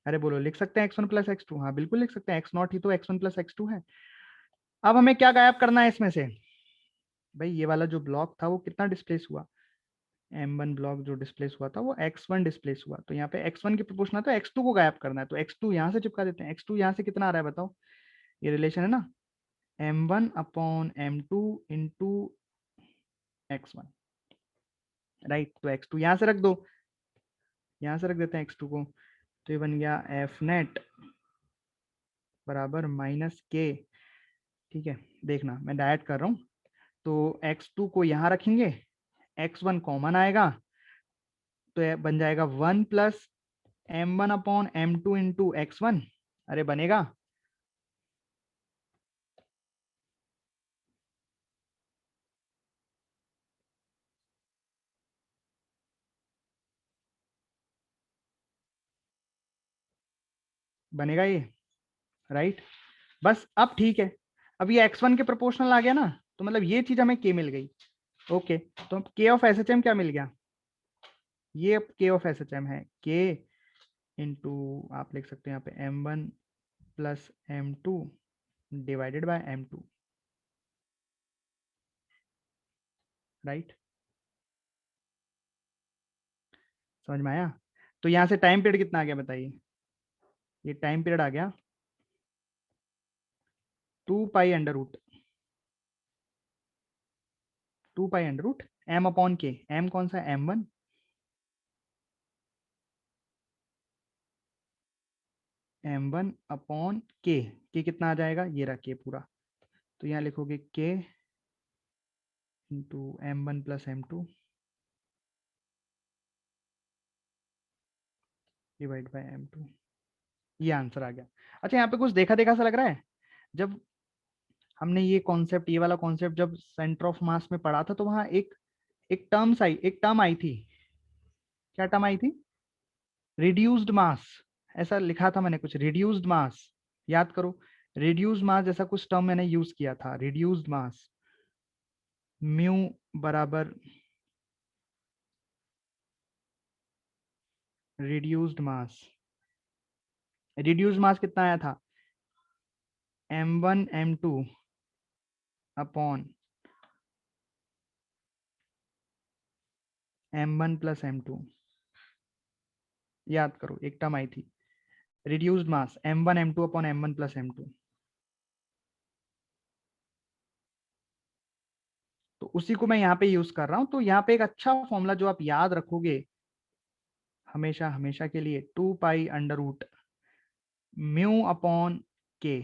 अरे बोलो लिख सकते हैं x1 प्लस x2, हाँ बिल्कुल लिख सकते हैं, x नॉट ही तो x1 प्लस x2 है। अब हमें क्या गायब करना है इसमें से, भाई ये वाला जो ब्लॉक था वो कितना डिस्प्लेस हुआ, m1 ब्लॉक जो डिस्प्लेस हुआ था वो x1 डिस्प्लेस हुआ, तो यहाँ पे x1 की प्रोपोर्शनल तो x2 को गायब करना है, तो x2 यहाँ से चिपका देते हैं, x2 यहाँ से कितना आ रहा है बताओ, ये रिलेशन है ना, m1 upon m2 into x1, right, तो x2 यहाँ से रख दो, यहाँ से रख देते हैं x2 को, तो ये बन गया एफ नेट बराबर माइनस के, ठीक है, देखना मैं डायरेक्ट कर रहा हूँ, तो x2 को यहाँ रखेंगे, x1 कॉमन आएगा, तो ये बन जाएगा 1 plus m1 upon m2 into x1, अरे बनेगा, बनेगा ये, राइट, बस अब ठीक है, अब ये x1 के प्रोपोर्शनल आ गया ना, तो मतलब ये चीज हमें k मिल गई, ओके, तो k of S H M क्या मिल गया, ये k of S H M है k इंटू, आप लिख सकते हैं यहाँ पे m1 plus m2 divided by m2, right, समझ में आया? तो यहाँ से टाइम पीरियड कितना आ गया बताइए? ये टाइम पीरियड आ गया 2 pi under root m upon K. m कौन सा? m1। m1 अपॉन के कितना आ जाएगा? ये रहा के पूरा। तो यहाँ लिखोगे के into m1 plus m2 divide by m2। ये आंसर आ गया। अच्छा, यहाँ पे कुछ देखा देखा सा लग रहा है। जब हमने ये कॉन्सेप्ट, ये वाला कॉन्सेप्ट जब सेंटर ऑफ मास में पढ़ा था, तो वहां एक टर्म आई थी। क्या टर्म आई थी? रिड्यूस्ड मास। ऐसा लिखा था मैंने कुछ, रिड्यूस्ड मास। याद करो, रिड्यूस्ड मास जैसा कुछ टर्म मैंने यूज किया था। रिड्यूस्ड मास म्यू बराबर रिड्यूस्ड मास। रिड्यूस्ड मास कितना आया था? m1 m2 upon m1 plus m2। याद करो, एक टर्म आई थी रिड्यूस्ड मास m1 m2 upon m1 plus m2। तो उसी को मैं यहाँ पे यूज कर रहा हूं। तो यहाँ पे एक अच्छा फॉर्मूला जो आप याद रखोगे हमेशा हमेशा के लिए, 2 pi under root mu upon K.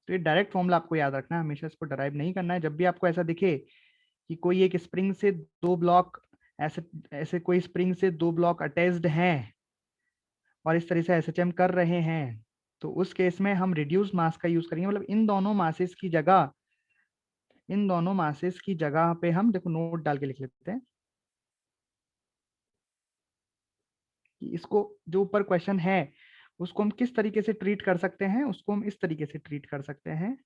तो ये डायरेक्ट फॉर्मूला आपको याद रखना है, हमेशा इसको डराइव नहीं करना है। जब भी आपको ऐसा दिखे कि कोई एक स्प्रिंग से दो ब्लॉक, ऐसे ऐसे कोई स्प्रिंग से दो ब्लॉक अटैच्ड हैं और इस तरह से एसएचएम कर रहे हैं, तो उस केस में हम रिड्यूस मास का यूज करेंगे। मतलब इन दोनों मासेस की जगह पे हम, देखो नोट डाल के लिख लेते हैं कि इसको, जो ऊपर क्वेश्चन है उसको हम किस तरीके से ट्रीट कर सकते हैं। उसको हम इस तरीके से ट्रीट कर सकते हैं।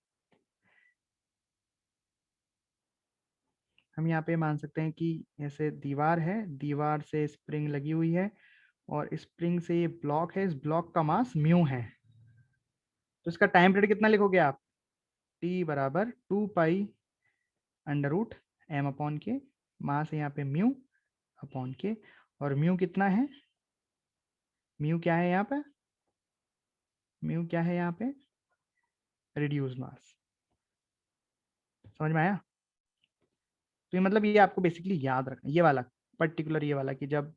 हम यहाँ पे मान सकते हैं कि ऐसे दीवार है, दीवार से स्प्रिंग लगी हुई है और स्प्रिंग से ये ब्लॉक है, इस ब्लॉक का मास म्यू है। तो इसका टाइम पीरियड कितना लिखोगे आप? टी बराबर 2 pi under root M upon K, mass है यहाँ पे म्यू अपॉन के। और म्यू कितना है? म्यू क्या है यहाँ पे? म्यू क्या है यहाँ पे? Reduce mass. समझ में आया? तो ये मतलब ये आपको बेसिकली याद रखना, ये वाला पर्टिकुलर, ये वाला कि जब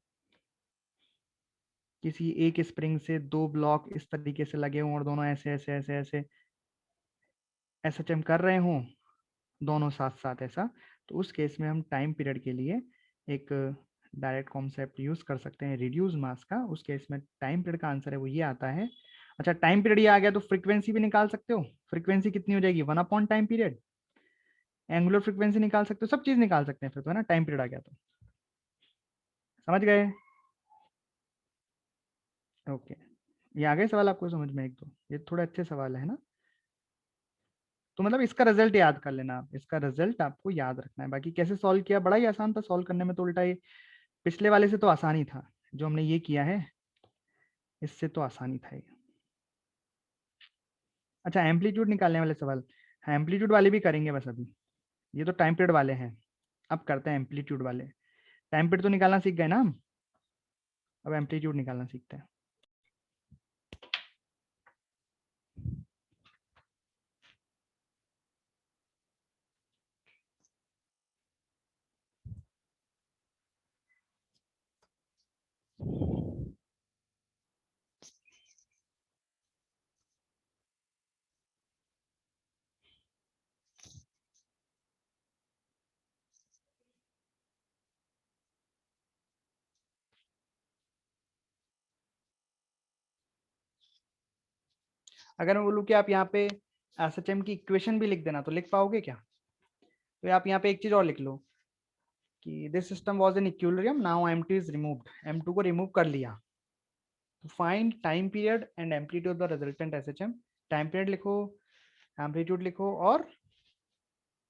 किसी एक स्प्रिंग से दो ब्लॉक इस तरीके से लगे हों और दोनों ऐसे ऐसे ऐसे ऐसे एसएचएम कर रहे हों, दोनों साथ साथ ऐसा, तो उस केस में हम टाइम पीरियड के लिए एक डायरेक्ट कॉन्सेप्ट यूज कर सकते हैं रिड्यूस मास का। उस केस में टाइम पीरियड का आंसर है वो ये आता है। अच्छा, टाइम पीरियड ये आ गया तो फ्रीक्वेंसी भी निकाल सकते हो। फ्रीक्वेंसी कितनी हो जाएगी? 1 upon time period. Angular frequency निकाल सकते हो, सब चीज निकाल सकते हैं फिर तो, है ना? टाइम पीरियड आ गया तो। समझ गए? ओके, ये आ गए सवाल आपको समझ में? एक दो ये थोड़े अच्छे सवाल है ना? तो मतलब इसका रिजल्ट याद कर लेना आप, इसका रिजल्ट आपको याद रखना है। बाकी कैसे सॉल्व किया, बड़ा ही आसान था सॉल्व करने में। तो उल्टा ये पिछले वाले से तो आसान ही था, जो हमने ये किया है इससे तो आसान ही था ये। अच्छा, एम्पलीट्यूड निकालने वाले सवाल, हाँ एम्पलीट्यूड वाले भी करेंगे बस अभी। ये तो टाइम पीरियड वाले हैं, अब करते हैं एम्पलीट्यूड वाले। टाइम पीरियड तो निकालना सीख गए ना हम, अब एम्पलीट्यूड निकालना सीखते हैं। अगर मैं बोलूँ कि आप यहाँ पे एसएचएम की इक्वेशन भी लिख देना, तो लिख पाओगे क्या? तो आप यहाँ पे एक चीज और लिख लो कि this system was in equilibrium, now m2 is removed. m2 को रिमूव कर लिया। तो find time period and amplitude the resultant SHM. Time period लिखो, एम्पलीट्यूड लिखो और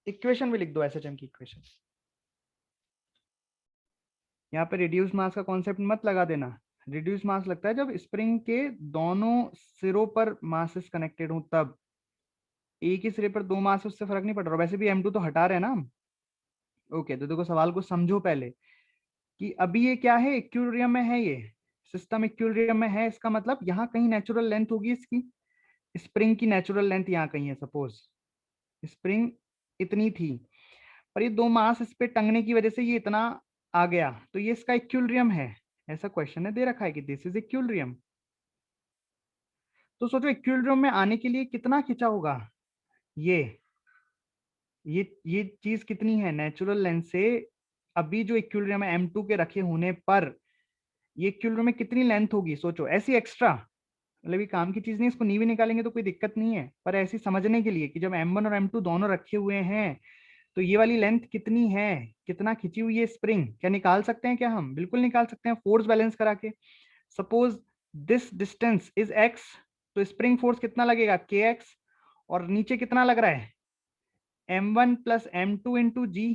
इक्वेशन भी लिख दो, एसएचएम की इक्वेशन। यहाँ पे रिड्यूस मास का कॉन्सेप्ट मत लगा देना। रिड्यूस मास लगता है जब स्प्रिंग के दोनों सिरों पर मासेस कनेक्टेड हो, तब। एक ही सिरे पर दो मास, उससे फर्क नहीं पड़ रहा। वैसे भी m2 तो हटा रहे हैं ना हम। ओके, तो देखो सवाल को समझो पहले। कि अभी ये क्या है, इक्विलिब्रियम में है, ये सिस्टम इक्विलिब्रियम में है, इसका मतलब यहाँ कहीं नेचुरल लेंथ होगी इसकी, स्प्रिंग की नेचुरल लेंथ यहाँ कहीं है, सपोज स्प्रिंग इतनी थी, पर ये दो मास इस पे टंगने की वजह से ये इतना आ गया, तो ये इसका इक्विलिब्रियम है। ऐसा क्वेश्चन है, दे रखा है कि दिस इज इक्विलिब्रियम। तो सोचो इक्विलिब्रियम में आने के लिए कितना खींचा होगा, ये ये चीज कितनी है नेचुरल लेंथ से, अभी जो इक्विलिब्रियम है M2 के रखे होने पर ये इक्विलिब्रियम में कितनी लेंथ होगी, सोचो ऐसी एक्स्ट्रा, मतलब ये काम की चीज नहीं, इसको नी भी निकालेंगे तो कोई दिक्कत नहीं है, पर ऐसी समझने के लिए कि जब M1 और M2 दोनों रखे हुए हैं तो ये वाली लेंथ कितनी है, कितना खिंची हुई है स्प्रिंग, क्या निकाल सकते हैं, क्या हम बिल्कुल निकाल सकते हैं फोर्स बैलेंस करा के। Suppose this distance is x, तो स्प्रिंग फोर्स कितना लगेगा kx, और नीचे कितना लग रहा है m1 प्लस m2 इंटू जी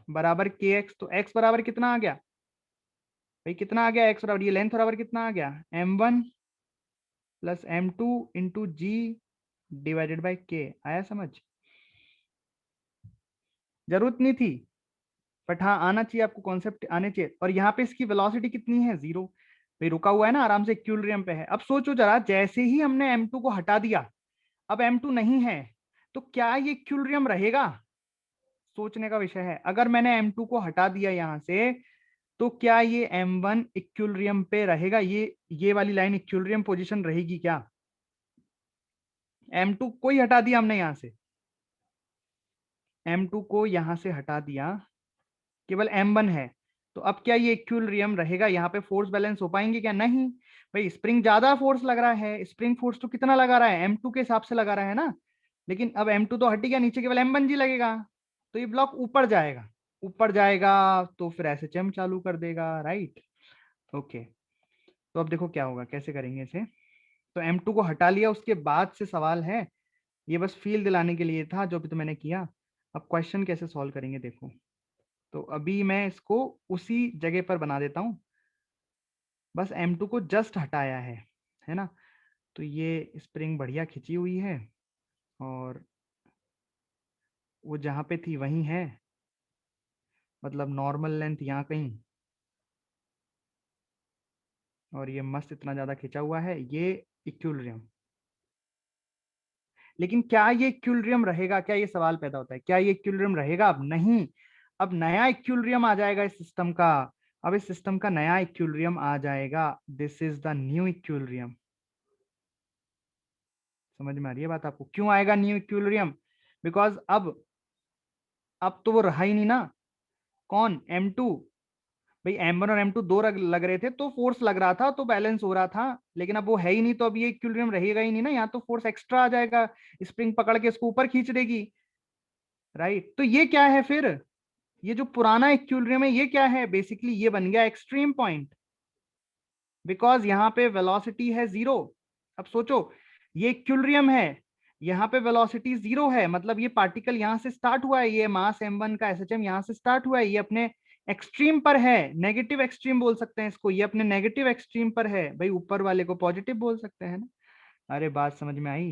बराबर kx, तो x बराबर कितना आ गया भाई, कितना आ गया x बराबर, ये लेंथ बराबर कितना आ गया m1 plus m2 into G divided by k। आया समझ, जरूरत नहीं थी, बट हाँ आना चाहिए आपको, कॉन्सेप्ट आने चाहिए। और यहाँ पे इसकी वेलोसिटी कितनी है, 0, भाई रुका हुआ है ना आराम से, इक्विलिब्रियम पे है। अब सोचो जरा, जैसे ही हमने m2 को हटा दिया, अब m2 नहीं है, तो क्या ये इक्विलिब्रियम रहेगा, सोचने का विषय है। अगर मैंने m2 को हटा दिया यहां से, तो क्या ये m1 इक्विलिब्रियम पे रहेगा, ये वाली लाइन इक्विलिब्रियम पोजीशन रहेगी क्या, m2 को ही हटा दिया हमने यहां से, m2 को यहां से हटा दिया, केवल m1 है, तो अब क्या ये इक्विलिब्रियम रहेगा, यहाँ पे फोर्स बैलेंस हो पाएंगे क्या, नहीं भाई, स्प्रिंग ज्यादा फोर्स लग रहा है, स्प्रिंग फोर्स तो कितना लगा रहा है m2 के हिसाब से लगा रहा है ना, लेकिन अब m2 तो हट गया, नीचे केवल m1 जी लगेगा, तो ये ब्लॉक ऊपर जाएगा, ऊपर जाएगा तो फिर एसएचएम चालू कर देगा, राइट। ओके, तो अब देखो क्या होगा, कैसे करेंगे इसे। तो m2 को हटा लिया, उसके बाद से सवाल है, ये बस फील दिलाने के लिए था जो भी तो मैंने किया। अब क्वेश्चन कैसे सॉल्व करेंगे देखो, तो अभी मैं इसको उसी जगह पर बना देता हूं, बस m2 को जस्ट हटाया है ना। तो ये स्प्रिंग बढ़िया खिंची हुई है, और वो जहां पे थी वहीं है, मतलब नॉर्मल लेंथ यहाँ कहीं, और ये मस्त इतना ज्यादा खिंचा हुआ है, ये इक्विलिब्रियम। लेकिन क्या ये इक्विलिब्रियम रहेगा, क्या ये सवाल पैदा होता है, क्या ये इक्विलिब्रियम रहेगा, अब नहीं, अब नया इक्विलिब्रियम आ जाएगा इस सिस्टम का, अब इस सिस्टम का नया इक्विलिब्रियम आ जाएगा, this is the new equilibrium. समझ में आ रही है बात आपको, क्यों आएगा न्यू इक्विलिब्रियम, बिकॉज अब तो वो रहा ही नहीं ना, कौन M2, भाई M1 और M2 दो लग रहे थे तो फोर्स लग रहा था, तो बैलेंस हो रहा था, लेकिन अब वो है ही नहीं, तो अब ये इक्विलिब्रियम रहेगा ही नहीं ना, यहाँ तो फोर्स एक्स्ट्रा आ जाएगा, स्प्रिंग पकड़ के इसको ऊपर खींच देगी, राइट। तो ये क्या है फिर, ये जो पुराना इक्विलिब्रियम है ये क्या है, बेसिकली ये बन गया एक्सट्रीम पॉइंट, बिकॉज यहाँ पे वेलोसिटी है 0। अब सोचो, ये इक्विलिब्रियम है, यहाँ पे वेलोसिटी 0 है, मतलब ये पार्टिकल यहाँ से स्टार्ट हुआ है, ये मास m1 का एसएचएम यहाँ से स्टार्ट हुआ है, ये अपने एक्सट्रीम पर है, नेगेटिव एक्सट्रीम बोल सकते हैं इसको, ये अपने नेगेटिव एक्सट्रीम पर है, भाई ऊपर वाले को पॉजिटिव बोल सकते हैं ना। अरे बात समझ में आई।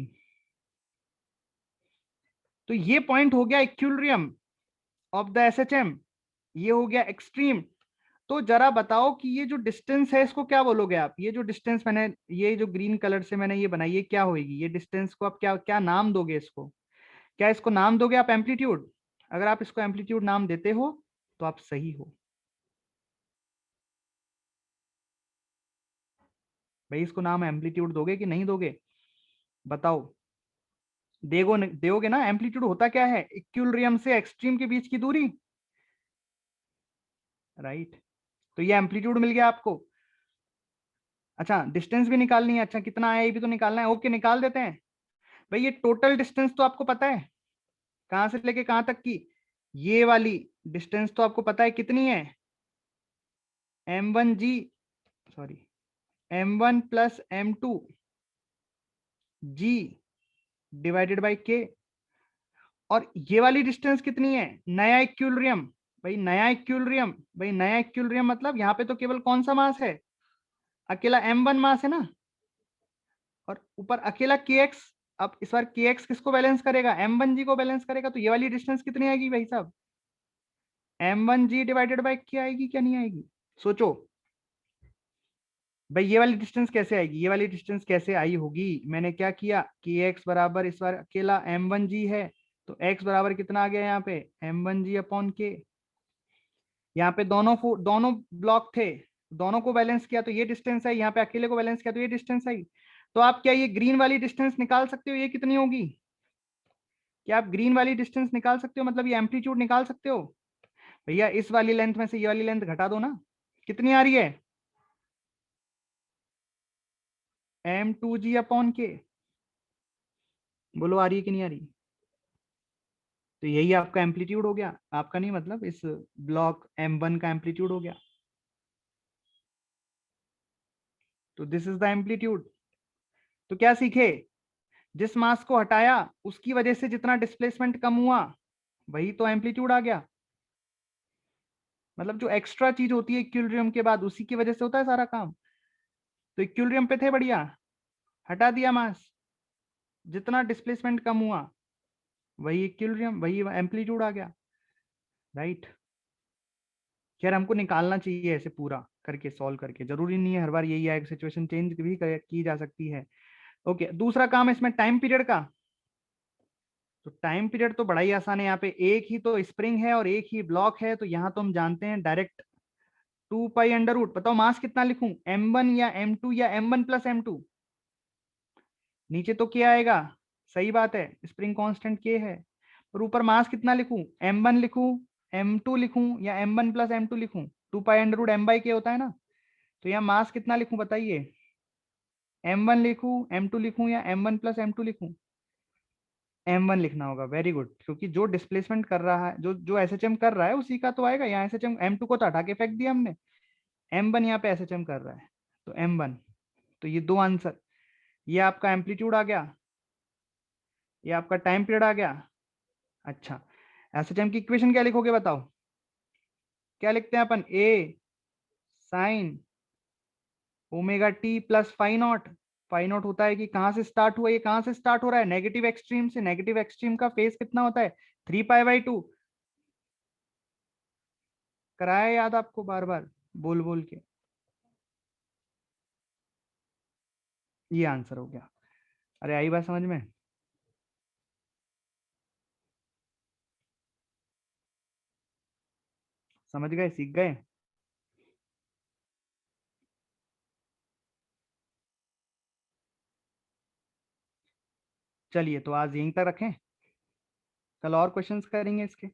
तो ये पॉइंट हो गया इक्विलिब्रियम ऑफ द एसएचएम, ये हो गया एक्सट्रीम। तो जरा बताओ कि ये जो डिस्टेंस है इसको क्या बोलोगे आप, ये जो डिस्टेंस मैंने, ये जो ग्रीन कलर से मैंने ये बनाई, ये क्या होगी, ये डिस्टेंस को आप क्या क्या नाम दोगे इसको, क्या इसको नाम दोगे आप एम्पलीट्यूड, अगर आप इसको एम्पलीट्यूड नाम देते हो तो आप सही हो, भाई इसको नाम एम्पलीट्यूड दोगे कि नहीं दोगे, बताओ। दोगे ना, एम्पलीट्यूड होता क्या है, इक्विलिब्रियम से एक्सट्रीम के बीच की दूरी, राइट। तो ये एम्पलीट्यूड मिल गया आपको। अच्छा डिस्टेंस भी निकालनी है, अच्छा कितना है ये भी तो निकालना है, ओके निकाल देते हैं। भाई ये टोटल डिस्टेंस तो आपको पता है, कहां से लेके कहां तक की, ये वाली डिस्टेंस तो आपको पता है कितनी है, m1 G, sorry m1 plus m2 G divided by K, और ये वाली डिस्टेंस कितनी है, नया इक्विलिब्रियम, भाई नया इक्विलिब्रियम, भाई नया इक्विलिब्रियम मतलब यहाँ पे तो केवल कौन सा मास है, अकेला m1 मास है ना, और ऊपर अकेला kx। अब इस बार kx किसको बैलेंस करेगा, m1 जी को बैलेंस करेगा, तो ये वाली डिस्टेंस कितनी आएगी भाई साहब, m1g डिवाइडेड बाय k आएगी क्या नहीं आएगी? सोचो भाई, ये वाली डिस्टेंस कैसे आएगी, ये वाली डिस्टेंस कैसे आई होगी? मैंने क्या किया कि x बराबर इस बार अकेला m1g है, तो x बराबर कितना आ गया यहाँ पे m1g अपॉन k। यहाँ पे दोनों ब्लॉक थे, दोनों को बैलेंस किया तो ये डिस्टेंस आई, यहाँ पे अकेले को बैलेंस किया तो ये डिस्टेंस आई। तो आप क्या ये ग्रीन वाली डिस्टेंस निकाल सकते हो, ये कितनी होगी? क्या आप ग्रीन वाली डिस्टेंस निकाल सकते हो, मतलब ये एम्पलीट्यूड निकाल सकते हो? भैया इस वाली लेंथ में से ये वाली लेंथ घटा दो ना, कितनी आ रही है? m2g अपॉन के। बोलो आ रही है कि नहीं आ रही? तो यही आपका एम्पलीट्यूड हो गया, आपका नहीं मतलब इस ब्लॉक m1 का एम्पलीट्यूड हो गया। तो दिस इज द एम्पलीट्यूड। तो क्या सीखे? जिस मास को हटाया उसकी वजह से जितना डिस्प्लेसमेंट कम हुआ वही तो एम्पलीट्यूड आ गया। मतलब जो एक्स्ट्रा चीज होती है इक्विलिब्रियम के बाद, उसी की वजह से होता है सारा काम। तो इक्विलिब्रियम पे थे बढ़िया, हटा दिया मास, जितना डिस्प्लेसमेंट कम हुआ वही इक्विलिब्रियम, वही एम्पलीट्यूड आ गया, राइट। यार हमको निकालना चाहिए ऐसे पूरा करके, सॉल्व करके, जरूरी नहीं है हर बार यही आएगा, सिचुएशन चेंज भी की जा सकती है। ओके, दूसरा काम इसमें टाइम पीरियड का। तो टाइम पीरियड तो बड़ा ही आसान है, यहाँ पे एक ही तो स्प्रिंग है और एक ही ब्लॉक है, तो यहाँ तो हम जानते हैं डायरेक्ट 2 पाई अंडर रूट। बताओ मास कितना लिखूं, m1 या m2 या m1 प्लस m2? नीचे तो क्या आएगा, सही बात है, स्प्रिंग कांस्टेंट के है। और ऊपर मास कितना लिखूं, m1 लिखूं, m2 लिखूं या m1 प्लस m2 लिखूं? 2 pi under root m by K होता है ना। तो यहाँ मास कितना लिखूं बताइए, m1 लिखूं, m2 लिखूं या m1 प्लस m2 लिखूं? m1 लिखना होगा, वेरी गुड, क्योंकि जो डिस्प्लेसमेंट कर रहा है, जो जो एसएचएम कर रहा है उसी का तो आएगा। यहाँ एसएचएम m2 को तो हटा के फेंक दिया हमने, m1 यहाँ पे एसएचएम कर रहा है, तो m1। तो ये दो आंसर, ये आपका एम्पलीट्यूड आ गया, ये आपका टाइम पीरियड आ गया। अच्छा, एसएचएम की इक्वेशन क्या लिखोगे बताओ? क्या लिखते हैं अपन, A sine omega t plus phi naught. Phi naught होता है कि कहां से स्टार्ट हुआ, ये कहां से स्टार्ट हो रहा है, नेगेटिव एक्सट्रीम से। नेगेटिव एक्सट्रीम का फेज कितना होता है, 3 पाई बाई 2। कराया याद आपको बार बार बोल बोल के? ये आंसर हो गया। अरे आई बात समझ में? समझ गए, सीख गए? चलिए तो आज यहीं तक रखें, कल और क्वेश्चंस करेंगे इसके।